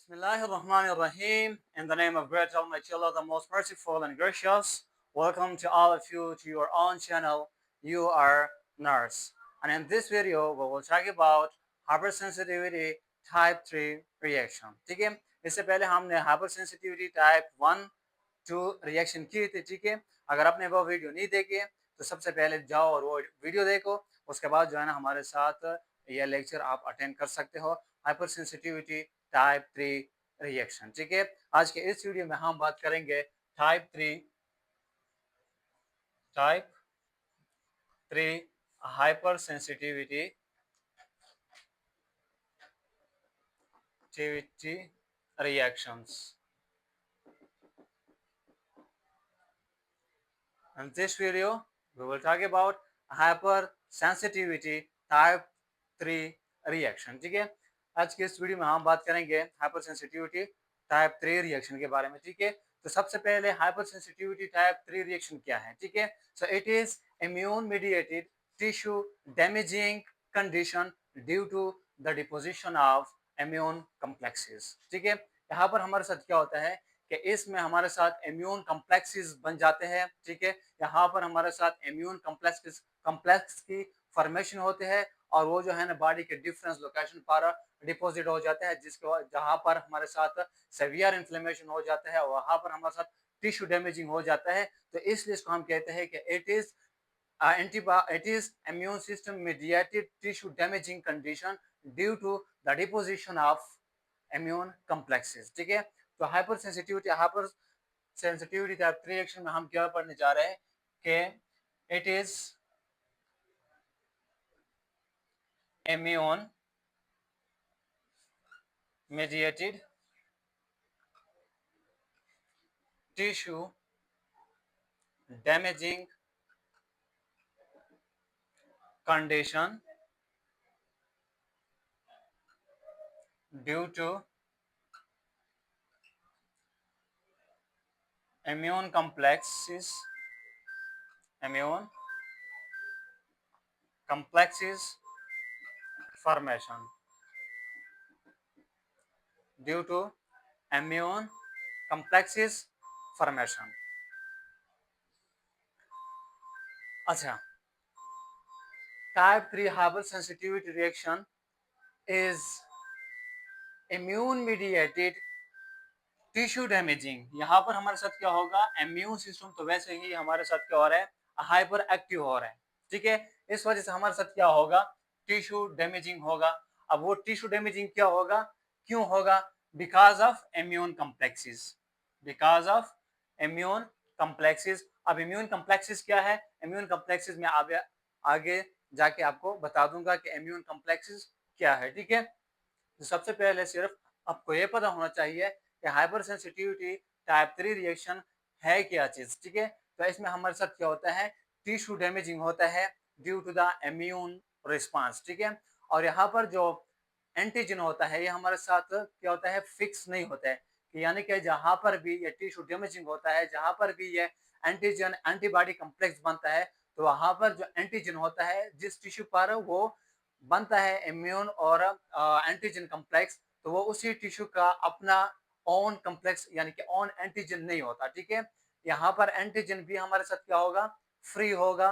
Bismillahirrahmanirrahim. In the name of great Almighty Allah, the most merciful and gracious, welcome to all of you to your own channel. You are Nurse. And in this video, we will talk about hypersensitivity type 3 reaction. ठीक है, इससे पहले हमने hypersensitivity type 1 2 reaction किए थे। ठीक है, अगर आपने वो वीडियो नहीं देखे तो सबसे पहले जाओ और वो वीडियो देखो, उसके बाद जो है ना हमारे साथ ये लेक्चर आप अटेंड कर सकते हो। Hyper sensitivity type 3 reaction. ठीक है, आज के इस वीडियो में हम बात करेंगे type 3 hyper sensitivity reactions. In this video, we will talk about hypersensitivity type 3 reaction. ठीक है, आज के इस वीडियो में हम बात करेंगे hypersensitivity type 3 reaction के बारे में। ठीक है, तो सबसे पहले hypersensitivity type 3 reaction क्या है? ठीक है, so it is immune mediated tissue damaging condition due to the deposition of immune complexes. ठीक है, यहाँ पर हमारे साथ क्या होता है कि इसमें हमारे साथ इम्यून कम्प्लेक्सेस बन जाते हैं। ठीक है, यहाँ पर हमारे साथ इम्यून कम्प्लेक्स की फॉर्मेशन होते हैं और वो जो है ना बॉडी के डिफरेंट लोकेशन पर डिपॉजिट हो जाते हैं, जिसके जहाँ पर हमारे साथ सेवियर इन्फ्लेमेशन हो जाता है, वहाँ पर हमारे साथ टिश्यू डैमेजिंग हो जाता है। तो इसलिए इसको हम कहते हैं कि it is immune system mediated tissue damaging condition due to the deposition of immune complexes. ठीक है, तो हाइपर सेंसिटिविटी टाइप 3 रिएक्शन में हम क्या पढ़ने जा रहे हैं कि it is immune mediated tissue damaging condition due to immune complexes formation due to immune complexes formation. अच्छा, type 3 hypersensitivity reaction is immune mediated tissue damaging. यहाँ पर हमारे साथ क्या होगा, इम्यून सिस्टम तो वैसे ही हमारे साथ क्या हो रहा है, हाइपर एक्टिव हो रहा है। ठीक है, इस वजह से हमारे साथ क्या होगा, टिश्यू डैमेजिंग होगा। अब वो टिश्यू डैमेजिंग क्या होगा, क्यों होगा? Because of immune complexes, because of immune complexes. अब इम्यून कम्प्लेक्सेस क्या है? इम्यून कम्प्लेक्सेस में आगे जाके आपको बता दूंगा कि इम्यून कम्प्लेक्सेस क्या है। ठीक है, तो सबसे पहले सिर्फ आपको ये पता होना चाहिए कि हाइपर सेंसिटिविटी टाइप 3 रिएक्शन है क्या चीज। ठीक है, तो इसमें हमारे साथ क्या होता है, टिश्यू डैमेजिंग होता है due to the immune response. ठीक है, और यहाँ पर जो एंटीजन होता है ये हमारे साथ क्या होता है, फिक्स नहीं होता है, कि यानी कि जहाँ पर भी ये टिश्यू डैमेजिंग होता है, जहाँ पर भी ये एंटीजन एंटीबॉडी कम्प्लेक्स बनता है, तो वहाँ पर जो एंटीजन होता है जिस टिश्यू पर वो बनता है इम्यून और एंटीजन कम्प्लेक्स, तो वो उसी टिश्यू का अपना ओन कम्प्लेक्स यानी कि ओन एंटीजन नहीं होता। ठीक है, यहाँ पर एंटीजन भी हमारे साथ क्या होगा, फ्री होगा,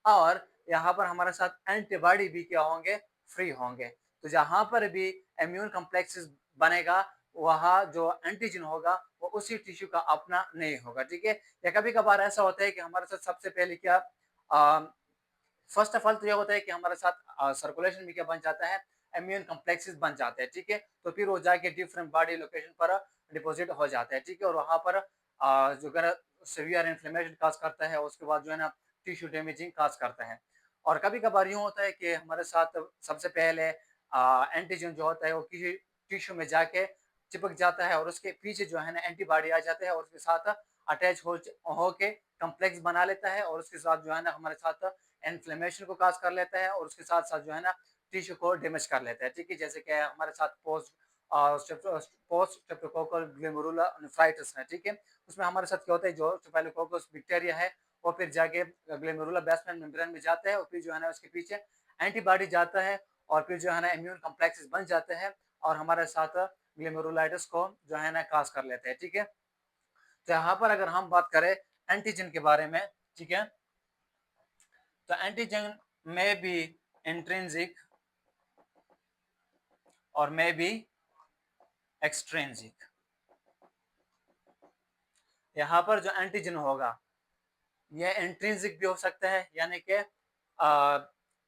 और यहाँ पर हमारे साथ एंटीबॉडी भी क्या होंगे, फ्री होंगे। तो जहाँ पर भी इम्यून कम्प्लेक्सेस बनेगा, वहाँ जो एंटीजन होगा वो उसी टिश्यू का अपना नहीं होगा। ठीक है, या कभी कभार ऐसा होता है कि हमारे साथ सबसे पहले क्या फर्स्ट ऑफ ऑल तो ये होता है कि हमारे साथ सर्कुलेशन में क्या बन जाता है, इम्यून कम्प्लेक्सेस बन जाते हैं। ठीक है, तो फिर वो जाके डिफरेंट बॉडी लोकेशन पर डिपॉजिट हो जाते हैं। ठीक है, और वहाँ पर जो अगर सीवियर इन्फ्लेमेशन काज करता है, उसके बाद जो है ना टिश्यू डैमेजिंग काज करता है। और कभी कभार यूँ होता है कि हमारे साथ सबसे पहले एंटीजन जो होता है वो किसी टिश्यू में जाके चिपक जाता है, और उसके पीछे जो है ना एंटीबॉडी आ जाता है और उसके साथ अटैच हो के कम्प्लेक्स बना लेता है, और उसके साथ जो है ना हमारे साथ इन्फ्लेमेशन को काज कर लेता है, और उसके साथ साथ जो है ना टिश्यू को डैमेज कर लेता है। ठीक है, जैसे कि हमारे साथ पोस्ट स्ट्रेप्टोकोकल ग्लोमेरुला नेफ्राइटिस है। ठीक है, उसमें हमारे साथ क्या होता है, जो स्टेफिलोकोकस बैक्टीरिया है वो फिर जाके ग्लोमेरुला बेसमेंट मेम्ब्रेन में जाता है, और फिर जो है ना उसके पीछे एंटीबॉडी जाता है, और फिर जो है ना इम्यून कम्प्लेक्सेस बन जाते हैं, और हमारे साथ ग्लोमेरुलाइटिस को जो है ना काज कर लेते हैं, ठीक है। तो यहाँ पर अगर हम बात करें एंटीजन के बारे में, ठीक है, तो एंटीजन में भी इंट्रिंसिक और में भी एक्सट्रिंसिक। यहाँ पर जो एंटीजन होगा ये इंट्रिंसिक भी हो सकता है, यानी कि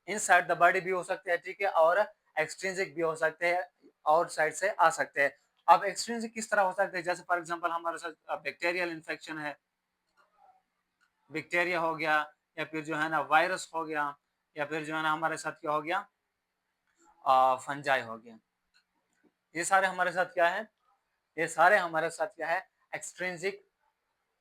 इनसाइड द बॉडी भी हो सकते हैं, ठीक है, और एक्सट्रिंसिक भी हो सकते हैं, आउटसाइड से आ सकते हैं। अब एक्सट्रिंसिक किस तरह हो सकते हैं, जैसे फॉर एग्जांपल हमारे साथ बैक्टीरियल इन्फेक्शन है, बैक्टीरिया हो गया, या फिर जो है ना वायरस हो गया, या फिर जो है ना हमारे साथ क्या हो गया, फंजाई हो गया। ये सारे हमारे साथ क्या है, ये सारे हमारे साथ क्या है, एक्सट्रिंसिक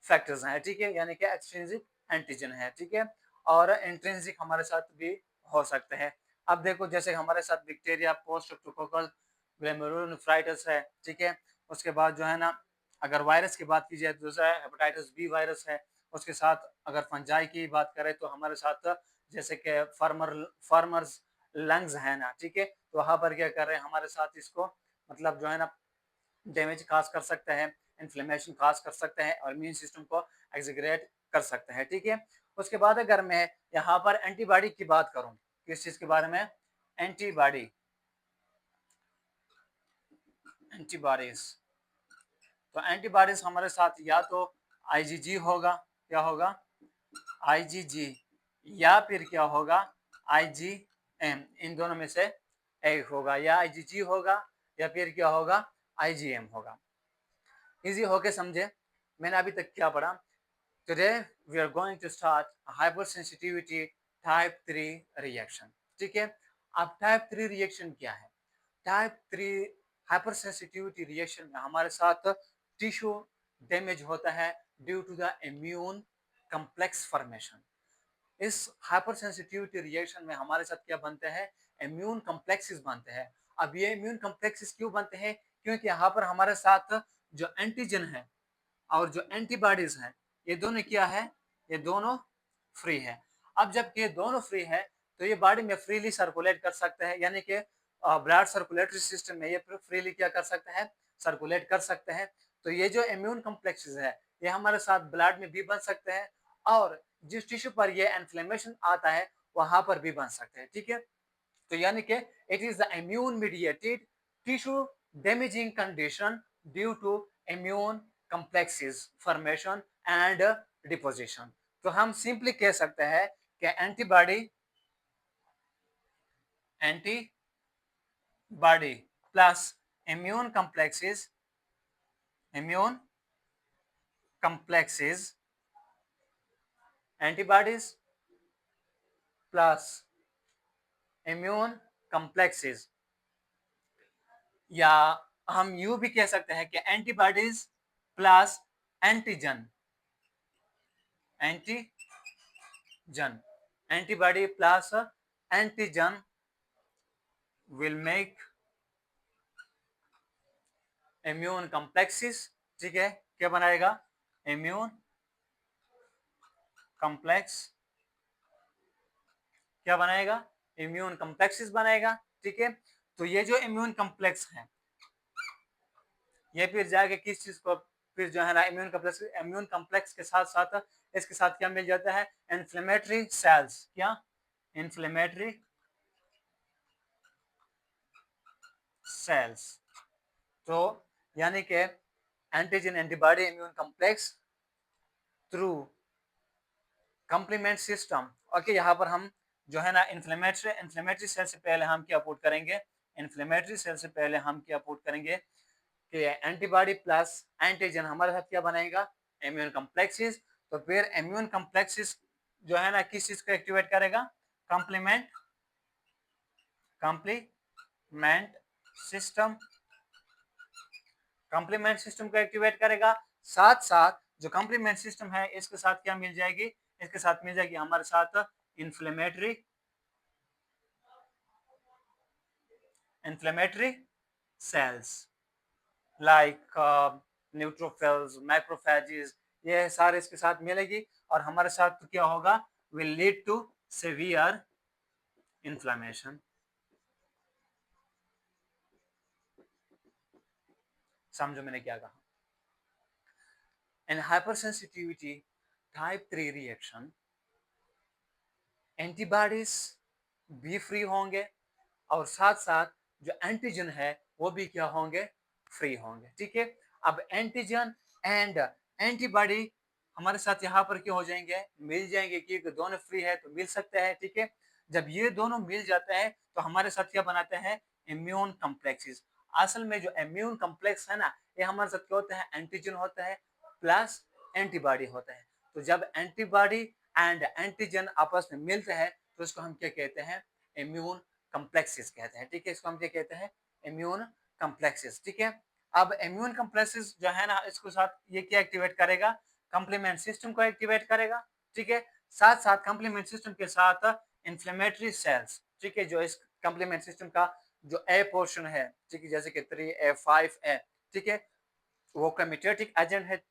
फैक्टर्स हैं, ठीक है, यानी कि एक्सट्रिंसिक एंटीजन है, ठीक है, और इंट्रिंसिक हमारे साथ भी हो सकते हैं। अब देखो जैसे हमारे साथ बैक्टीरिया पोस्टोकोकल ग्लोमेरुलोनेफ्राइटिस है, ठीक है, उसके बाद जो है ना अगर वायरस की बात की जाए तो दूसरा हेपेटाइटिस बी वायरस है, उसके साथ अगर फंजाई की बात करें तो हमारे साथ जैसे कि फार्मर्स लंग्स है ना, ठीक है, तो वहां पर क्या कर रहे हैं हमारे साथ इसको मतलब जो है ना डैमेज काज कर सकते हैं, इन्फ्लेमेशन काज कर सकते हैं और इम्यून सिस्टम को एग्जीग्रेट कर सकते हैं, ठीक है। उसके बाद अगर मैं यहाँ पर एंटीबॉडी की बात करूं, किस चीज के बारे में, एंटीबॉडी, एंटीबॉडीज, तो एंटीबॉडीज हमारे साथ या तो आईजीजी होगा, क्या होगा, आईजीजी, या फिर क्या होगा, आईजीएम, इन दोनों में से एक होगा, या आईजीजी होगा या फिर क्या होगा, आईजीएम होगा। इजी होके समझे, मैंने अभी तक क्या पढ़ा। Today we are going to start hyper sensitivity type 3 reaction, ठीक है। अब टाइप 3 रिएक्शन क्या है, टाइप 3 हाइपर सेंसिटिविटी रिएक्शन में हमारे साथ टिश्यू डैमेज होता है due to the immune complex formation. इस हाइपर सेंसिटिविटी रिएक्शन में हमारे साथ क्या बनते हैं, इम्यून कम्प्लेक्सेस बनते हैं। अब ये इम्यून कम्प्लेक्सेस क्यों बनते हैं, क्योंकि यहाँ पर हमारे साथ जो एंटीजन है और जो एंटीबॉडीज हैं ये दोनों क्या है, ये दोनों फ्री है। अब जब ये दोनों फ्री है तो ये बॉडी में फ्रीली सर्कुलेट कर सकते हैं, यानी कि ब्लड सर्कुलेटरी सिस्टम में ये फ्रीली क्या कर सकते हैं, सर्कुलेट कर सकते हैं। तो ये जो इम्यून कॉम्प्लेक्सेस है ये हमारे साथ ब्लड में भी बन सकते हैं और जिस टिश्यू पर ये इन्फ्लेमेशन आता है वहां पर भी बन सकते हैं, ठीक है। तो यानी कि it is the immune mediated tissue damaging condition due to immune complexes formation and deposition. तो हम सिंपली कह सकते हैं कि antibody plus immune complexes antibodies plus immune complexes, या हम यूं भी कह सकते हैं कि antibodies plus antigen, antibody plus antigen will make immune complexes, ठीक है, क्या बनाएगा, इम्यून कॉम्प्लेक्स, क्या बनाएगा, इम्यून कॉम्प्लेक्सेस बनाएगा, ठीक है। तो ये जो इम्यून कॉम्प्लेक्स है ये फिर जाके किस चीज को, फिर जो है ना इम्यून कॉम्प्लेक्स के साथ साथ इसके साथ क्या मिल जाता है, इन्फ्लेमेटरी सेल्स, क्या, इन्फ्लेमेटरी सेल्स। तो यानी कि antigen antibody immune complex through complement system. Okay, यहाँ पर हम जो है ना इन्फ्लेमेटरी सेल से पहले हम क्या पुट करेंगे, इन्फ्लेमेटरी सेल से पहले हम क्या पुट करेंगे कि एंटीबॉडी प्लस एंटीजन हमारे साथ क्या बनाएगा, इम्यून कॉम्प्लेक्सेस। तो फिर इम्यून कॉम्प्लेक्सेस जो है ना किस चीज को एक्टिवेट करेगा, complement complement system, complement system को एक्टिवेट करेगा। साथ साथ जो कॉम्प्लीमेंट सिस्टम है इसके साथ क्या मिल जाएगी, इसके साथ मिल जाएगी हमारे साथ inflammatory cells like neutrophils, macrophages, ये सारे इसके साथ मिलेगी और हमारे साथ क्या होगा, will lead to severe inflammation. समझो मैंने क्या कहा। In hypersensitivity type 3 reaction antibodies भी फ्री होंगे और साथ साथ जो एंटीजन है वो भी क्या होंगे, फ्री होंगे। ठीक है, अब एंटीजन एंड एंटीबॉडी हमारे साथ यहाँ पर क्या हो जाएंगे, मिल जाएंगे, क्योंकि दोनों फ्री है तो मिल सकते हैं। ठीक है, जब ये दोनों मिल जाते हैं तो हमारे साथ क्या बनाते हैं, इम्यून कम्प्लेक्सेस। असल में जो इम्यून कम्प्लेक्स है ना, ये हमारे साथ क्या होता है, एंटीजन होता है प्लस एंटीबॉडी होता है। तो जब एंटीबॉडी एंड एंटीजन आपस में मिलते हैं तो इसको हम क्या कहते हैं, इम्यून कम्प्लेक्सेस कहते हैं। ठीक है, इसको हम क्या कहते हैं, इम्यून कम्प्लेक्सेस। ठीक है, अब इम्यून कम्प्लेक्सेस जो है ना, इसको साथ ये क्या एक्टिवेट करेगा, कंप्लीमेंट सिस्टम को एक्टिवेट करेगा। ठीक है, साथ साथ कंप्लीमेंट सिस्टम के साथ इन्फ्लेमेटरी सेल्स, ठीक है, जो इस कंप्लीमेंट सिस्टम का जो ए पोर्शन है, ठीक है, जैसे कि 3A 5A, ठीक है, वो केमिटेटिक एजेंट है।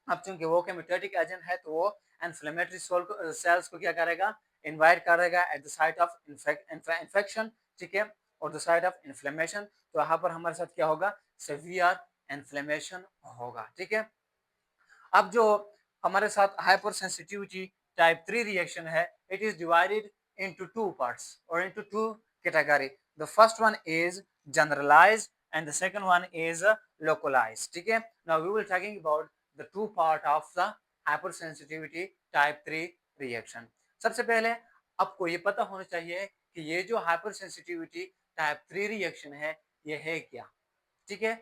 अब चूंकि वो केमिटेटिक एजेंट है तो वो इन्फ्लेमेटरी सेल्स को क्या करेगा, इन्वाइट करेगा at the site of infection. ठीक है, और द साइट ऑफ इन्फ्लेमेशन, तो यहाँ पर हमारे साथ क्या होगा, सेवियर इन्फ्लेमेशन होगा। ठीक है, अब जो हमारे साथ हाइपर सेंसिटिविटी टाइप 3 रिएक्शन है, it is divided into two parts और into two category. The first one is generalized and the second one is localized. ठीक है, now we will talking about the two part of the hypersensitivity type 3 reaction. सबसे पहले आपको ये पता होना चाहिए कि ये जो hypersensitivity type 3 reaction है ये है क्या। ठीक है,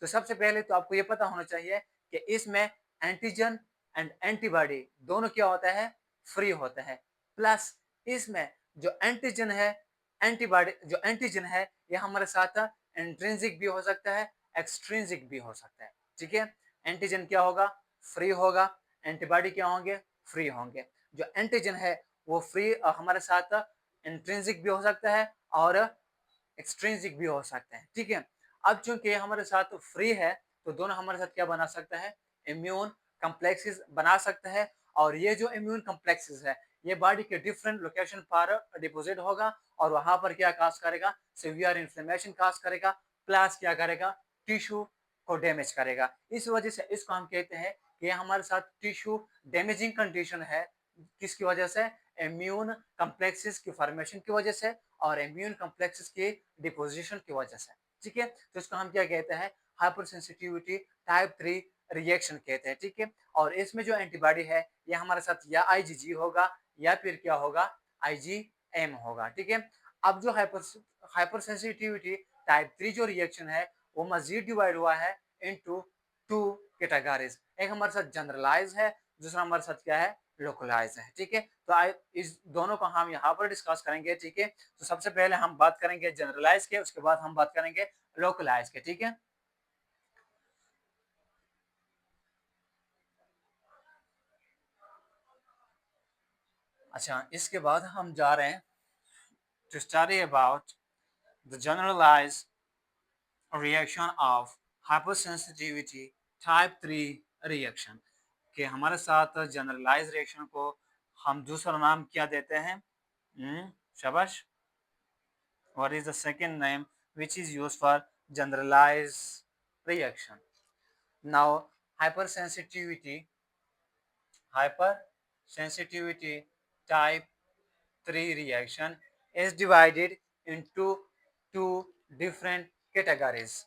तो सबसे पहले तो आपको ये पता होना चाहिए कि इसमें एंटीजन एंड एंटीबॉडी दोनों क्या होता है, फ्री होता है। प्लस इसमें जो एंटीजन है, एंटीबॉडी जो एंटीजन है ये हमारे साथ इंट्रिंसिक भी हो सकता है, एक्सट्रिंसिक भी हो सकता है। ठीक है, एंटीजन क्या होगा, फ्री होगा, एंटीबॉडी क्या होंगे, फ्री होंगे। जो एंटीजन है वो फ्री हमारे साथ इंट्रिंसिक भी हो सकता है और एक्सट्रिंसिक भी हो सकते हैं। ठीक है, अब चूंकि हमारे साथ फ्री है तो दोनों हमारे साथ क्या बना सकता है, इम्यून कम्प्लेक्सेस बना सकता है। और ये जो इम्यून कम्प्लेक्सेस है ये बॉडी के डिफरेंट लोकेशन पर डिपोजिट होगा और वहां पर क्या काज करेगा, सिवियर इन्फ्लेमेशन काज करेगा, प्लस क्या करेगा, टिश्यू को डैमेज करेगा। इस वजह से इसको हम कहते हैं कि हमारे साथ टिश्यू डैमेजिंग कंडीशन है। किसकी वजह से, इम्यून कम्प्लेक्सेस की फॉर्मेशन की वजह से और इम्यून कम्प्लेक्सेस की डिपोजिशन की वजह से। ठीक है, तो इसको हम क्या कहते हैं, हाइपर सेंसिटिविटी टाइप 3 रिएक्शन कहते हैं। ठीक है, और इसमें जो एंटीबॉडी है ये हमारे साथ या IgG होगा या फिर क्या होगा, IgM होगा। ठीक है, अब जो हाइपर सेंसिटिविटी टाइप 3 जो रिएक्शन है वो मजीद डिवाइड हुआ है इनटू टू कैटेगरीज। एक हमारे साथ जनरलाइज है, दूसरा हमारे साथ क्या है, लोकलाइज है। ठीक है, तो इस दोनों को हम यहाँ पर डिस्कस करेंगे। ठीक है, तो सबसे पहले हम बात करेंगे जनरलाइज के, उसके बाद हम बात करेंगे लोकलाइज के। ठीक है, अच्छा, इसके बाद हम जा रहे हैं to study about the generalized reaction of hypersensitivity type 3 reaction। कि हमारे साथ जनरलाइज रिएक्शन को हम दूसरा नाम क्या देते हैं, शाबाश, what is the second name which is used for generalized reaction? Now hypersensitivity type 3 reaction is divided into two different categories.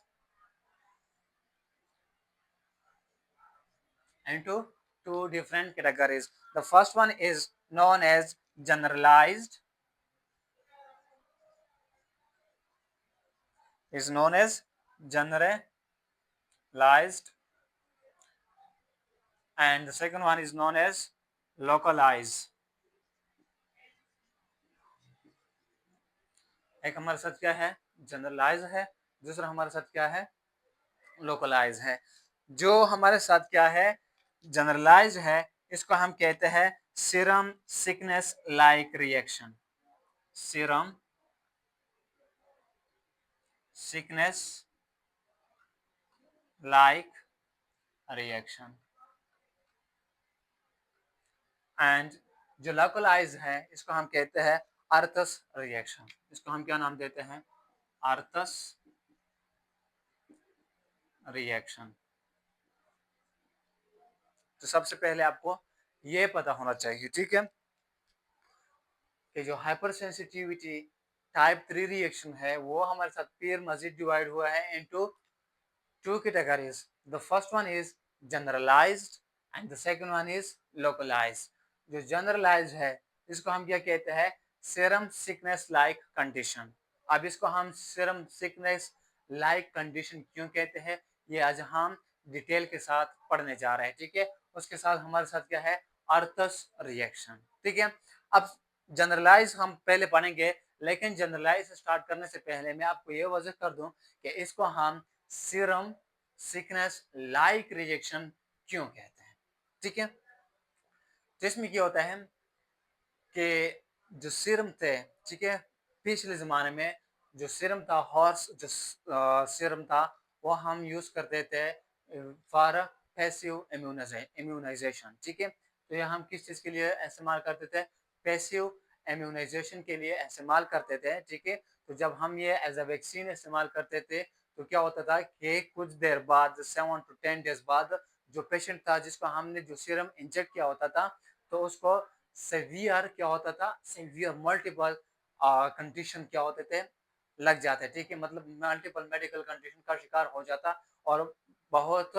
The first one is known as generalized, and the second one is known as localized. एक हमारे साथ क्या है, generalise है, दूसरा हमारे साथ क्या है, लोकलाइज है। जो हमारे साथ क्या है, जनरलाइज है, इसको हम कहते हैं serum sickness like reaction. Serum sickness like reaction. And जो लोकलाइज है इसको हम कहते हैं अर्थस रिएक्शन। इसको हम क्या नाम देते हैं, अर्थस रिएक्शन। तो सबसे पहले आपको ये पता होना चाहिए, ठीक है, कि जो हाइपर सेंसिटिविटी टाइप 3 रिएक्शन है वो हमारे साथ फिर मजीद डिवाइड हुआ है into two categories. The first one is generalized and the second one is localized. जो generalized है इसको हम क्या कहते हैं, serum sickness like condition. अब इसको हम serum sickness like condition क्यों कहते हैं, ये आज हम डिटेल के साथ पढ़ने जा रहे हैं, ठीक है। उसके साथ हमारे साथ क्या है, अर्थस रिएक्शन, ठीक है। अब जनरलाइज हम पहले पढ़ेंगे, लेकिन जनरलाइज स्टार्ट करने से पहले मैं आपको ये वजह कर दूं कि इसको हम सीरम सिकनेस लाइक रिजेक्शन क्यों कहते हैं, ठीक है। तो इसमें क्या होता है कि जो सीरम थे, ठीक है, पिछले ज़माने में जो सीरम था, हॉर्स जो सीरम था, वो हम यूज़ करते थे फॉर पैसिव इम्यूनाइजेशन, ठीक है। तो ये हम किस चीज़ के लिए इस्तेमाल करते थे, पैसिव इम्यूनाइजेशन के लिए इस्तेमाल करते थे, ठीक है। तो जब हम ये एज अ वैक्सीन इस्तेमाल करते थे तो क्या होता था कि कुछ देर बाद 7 to 10 डेज बाद जो पेशेंट था जिसको हमने जो सीरम इंजेक्ट किया होता था, तो उसको सेवियर क्या होता था, सेवियर मल्टीपल कंडीशन क्या होते थे, लग जाते, ठीक है, मतलब मल्टीपल मेडिकल कंडीशन का शिकार हो जाता और बहुत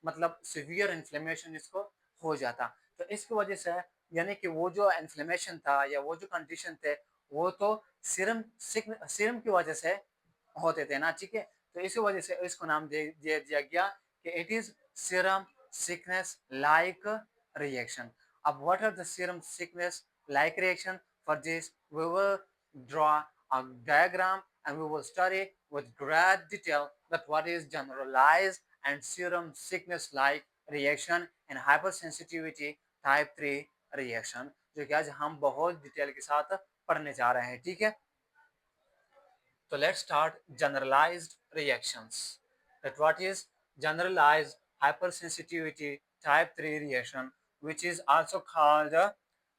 मतलब सीवियर इन्फ्लेमेशन इसको हो जाता। तो इसकी वजह से यानी कि वो जो इन्फ्लेमेशन था या वो जो कंडीशन थे वो तो सीरम की वजह से होते थे ना, ठीक है। तो इसी वजह से इसको नाम दे दिया गया कि it is serum sickness like reaction. अब what are the serum sickness like reaction, for this we will draw a diagram and we will study with great detail that what is generalized and serum sickness like reaction and hypersensitivity type 3 reaction, जो कि आज हम बहुत detail के साथ पढ़ने जा रहे हैं, ठीक है। So let's start generalized reactions. That what is generalized hypersensitivity type 3 reaction, which is also called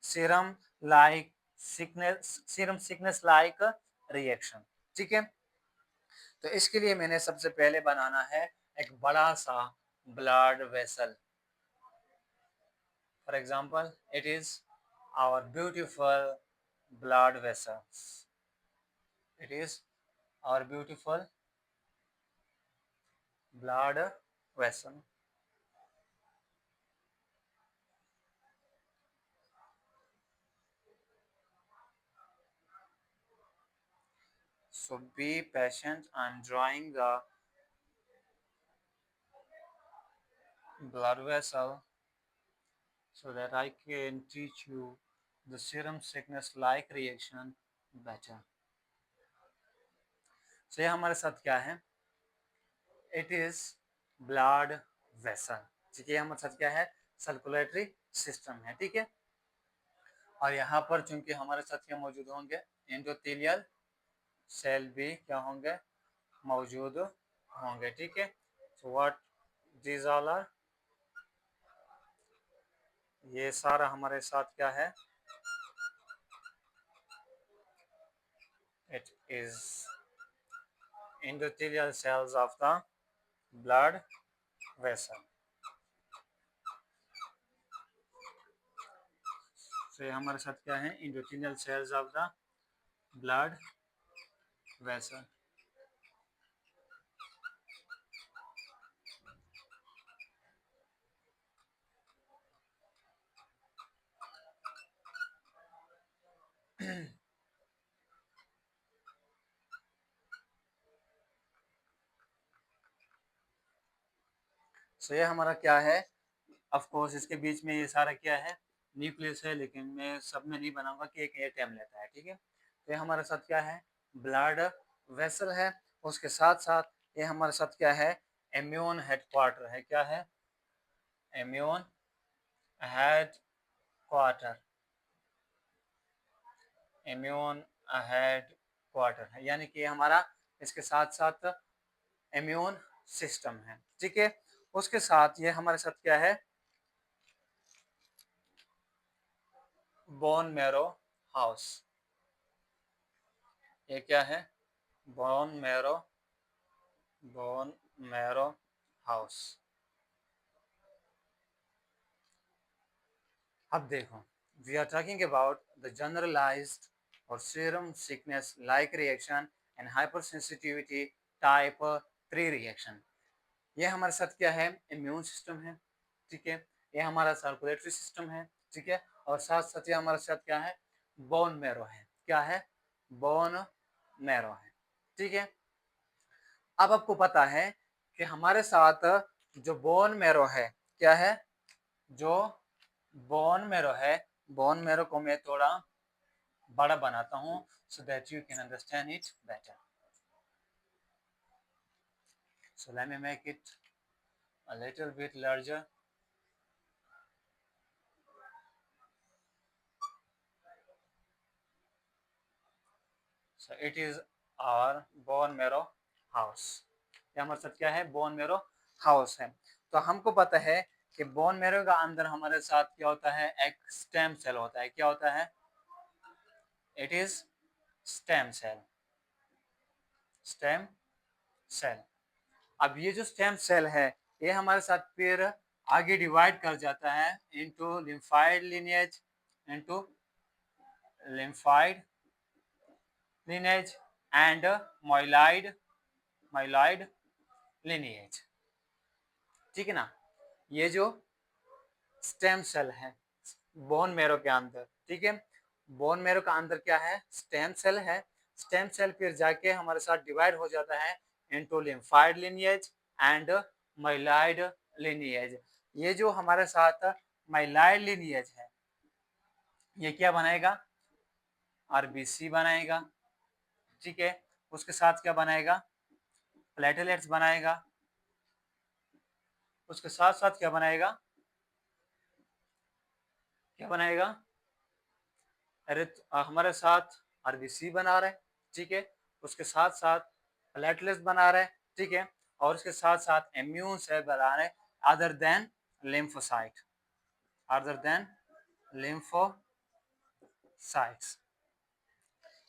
serum like sickness like reaction, ठीक है। तो इसके लिए मैंने सबसे पहले बनाना है एक बड़ा सा blood vessel. For example it is our beautiful blood vessels. It is our beautiful blood vessel. So be patient. I'm drawing the blood vessel so that I can teach you the serum sickness like reaction better. So ये हमारे साथ क्या है, it is blood vessel, ठीक है। हमारे साथ क्या है, सर्कुलेटरी सिस्टम है, ठीक है। और यहाँ पर चूंकि हमारे साथ क्या मौजूद होंगे, एंडोथेलियल सेल भी क्या होंगे, मौजूद होंगे, ठीक है। So what these all are, ये सारा हमारे साथ क्या है, it is endothelial cells of the blood vessel. तो ये हमारे साथ क्या है, endothelial cells of the blood vessel. सो ये हमारा क्या है, ऑफ कोर्स इसके बीच में ये सारा क्या है, न्यूक्लियस है, लेकिन मैं सब में नहीं बनाऊंगा कि एक ये टाइम लेता है, ठीक है। तो ये हमारे साथ क्या है, ब्लड वेसल है। उसके साथ साथ ये हमारे साथ क्या है, इम्यून हेडक्वार्टर है, क्या है, इम्यून हेडक्वार्टर, इम्यून हेडक्वार्टर है, यानी कि हमारा इसके साथ साथ इम्यून सिस्टम है, ठीक है। उसके साथ ये हमारे साथ क्या है, बोन मैरो हाउस, ये क्या है, bone marrow, bone marrow house. अब देखो, we are talking about the generalized और serum sickness like reaction and hyper sensitivity type 3 reaction. ये हमारे साथ क्या है, इम्यून सिस्टम है, ठीक है, ये हमारा सर्कुलेटरी सिस्टम है, ठीक है, और साथ साथ ये हमारे साथ क्या है, बोन मैरो है, क्या है, बोन मैरो है, ठीक है। अब आपको पता है कि हमारे साथ जो बोन मैरो है, क्या है, जो बोन मैरो है, बोन मैरो को मैं थोड़ा बड़ा बनाता हूँ so that you can understand it better. So let me make it a little bit larger. So it is our bone marrow house. ये हमारे साथ क्या है, बोन मैरो हाउस है। तो हमको पता है कि बोन मैरो का अंदर हमारे साथ क्या होता है, एक स्टेम सेल होता है, क्या होता है, it is stem cell, stem cell. अब ये जो स्टेम सेल है, ये हमारे साथ फिर आगे डिवाइड कर जाता है into lymphoid lineage, into lymphoid lineage and myeloid, myeloid lineage, ठीक है ना। ये जो स्टेम सेल है बोन मैरो के अंदर, ठीक है, बोन मैरो का अंदर क्या है, स्टेम सेल है। स्टेम सेल फिर जाके हमारे साथ डिवाइड हो जाता है into lymphoid lineage and myeloid lineage. ये जो हमारे साथ माइलॉइड लिनिएज है, ये क्या बनाएगा, आरबीसी बनाएगा, ठीक है, उसके साथ क्या बनाएगा, प्लेटलेट्स बनाएगा, उसके साथ साथ क्या बनाएगा, क्या बनाएगा, अरे हमारे साथ आरबीसी बना रहे, ठीक है, उसके साथ साथ प्लेटलेट्स बना रहे, ठीक है, और उसके साथ साथ इम्यून सेल बना रहे other than lymphocyte, other than lymphocytes.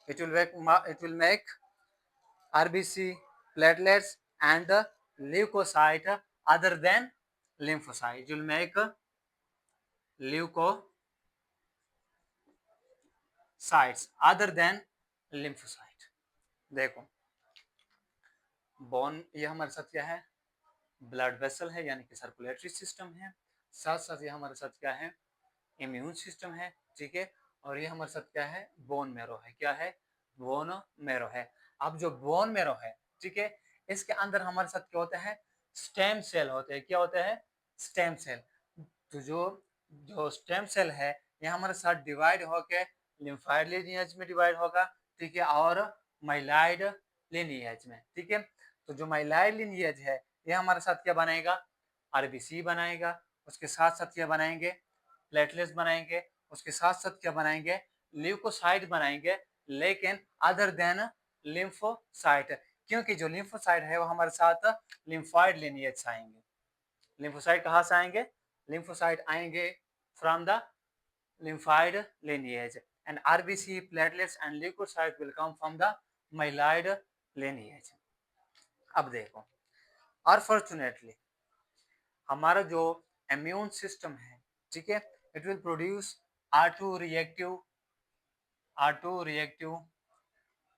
It will make RBC, platelets, and the leukocyte other than lymphocyte. It will make leukocytes other than lymphocyte. देखो, बोन ये हमारे साथ क्या है, ब्लड वेसल है, यानी कि सर्कुलेटरी सिस्टम है। साथ साथ ये हमारे साथ क्या है, इम्यून सिस्टम है, ठीक है, और ये हमारे साथ क्या है, बोन मैरो है, क्या है, बोन मैरो है। अब जो बोन मैरो है, ठीक है, इसके अंदर हमारे साथ क्या होता है, स्टेम सेल होते हैं, क्या होता है, स्टेम सेल। तो जो जो स्टेम सेल है, ये हमारे साथ डिवाइड होके लिम्फाइड लिनिएज में डिवाइड होगा, ठीक है, और माइलॉइड लिनिएज में, ठीक है। तो जो माइलॉइड लिनिएज है, ये हमारे साथ क्या बनाएगा, आरबीसी बनाएगा, उसके साथ साथ क्या बनाएंगे, प्लेटलेट्स बनाएंगे, उसके साथ साथ क्या बनाएंगे, ल्यूकोसाइट बनाएंगे, लेकिन अदर देन लिम्फोसाइट, क्योंकि जो लिम्फोसाइट है वो हमारे साथ लिम्फाइड लिनिएज से आएंगे। लिम्फोसाइट कहाँ से आएंगे, लिम्फोसाइट आएंगे from the lymphoid lineage and RBC, platelets and leukocytes will come from the myeloid lineage. अब देखो, अनफॉर्चुनेटली हमारा जो इम्यून सिस्टम है, ठीक है, it will produce R2 reactive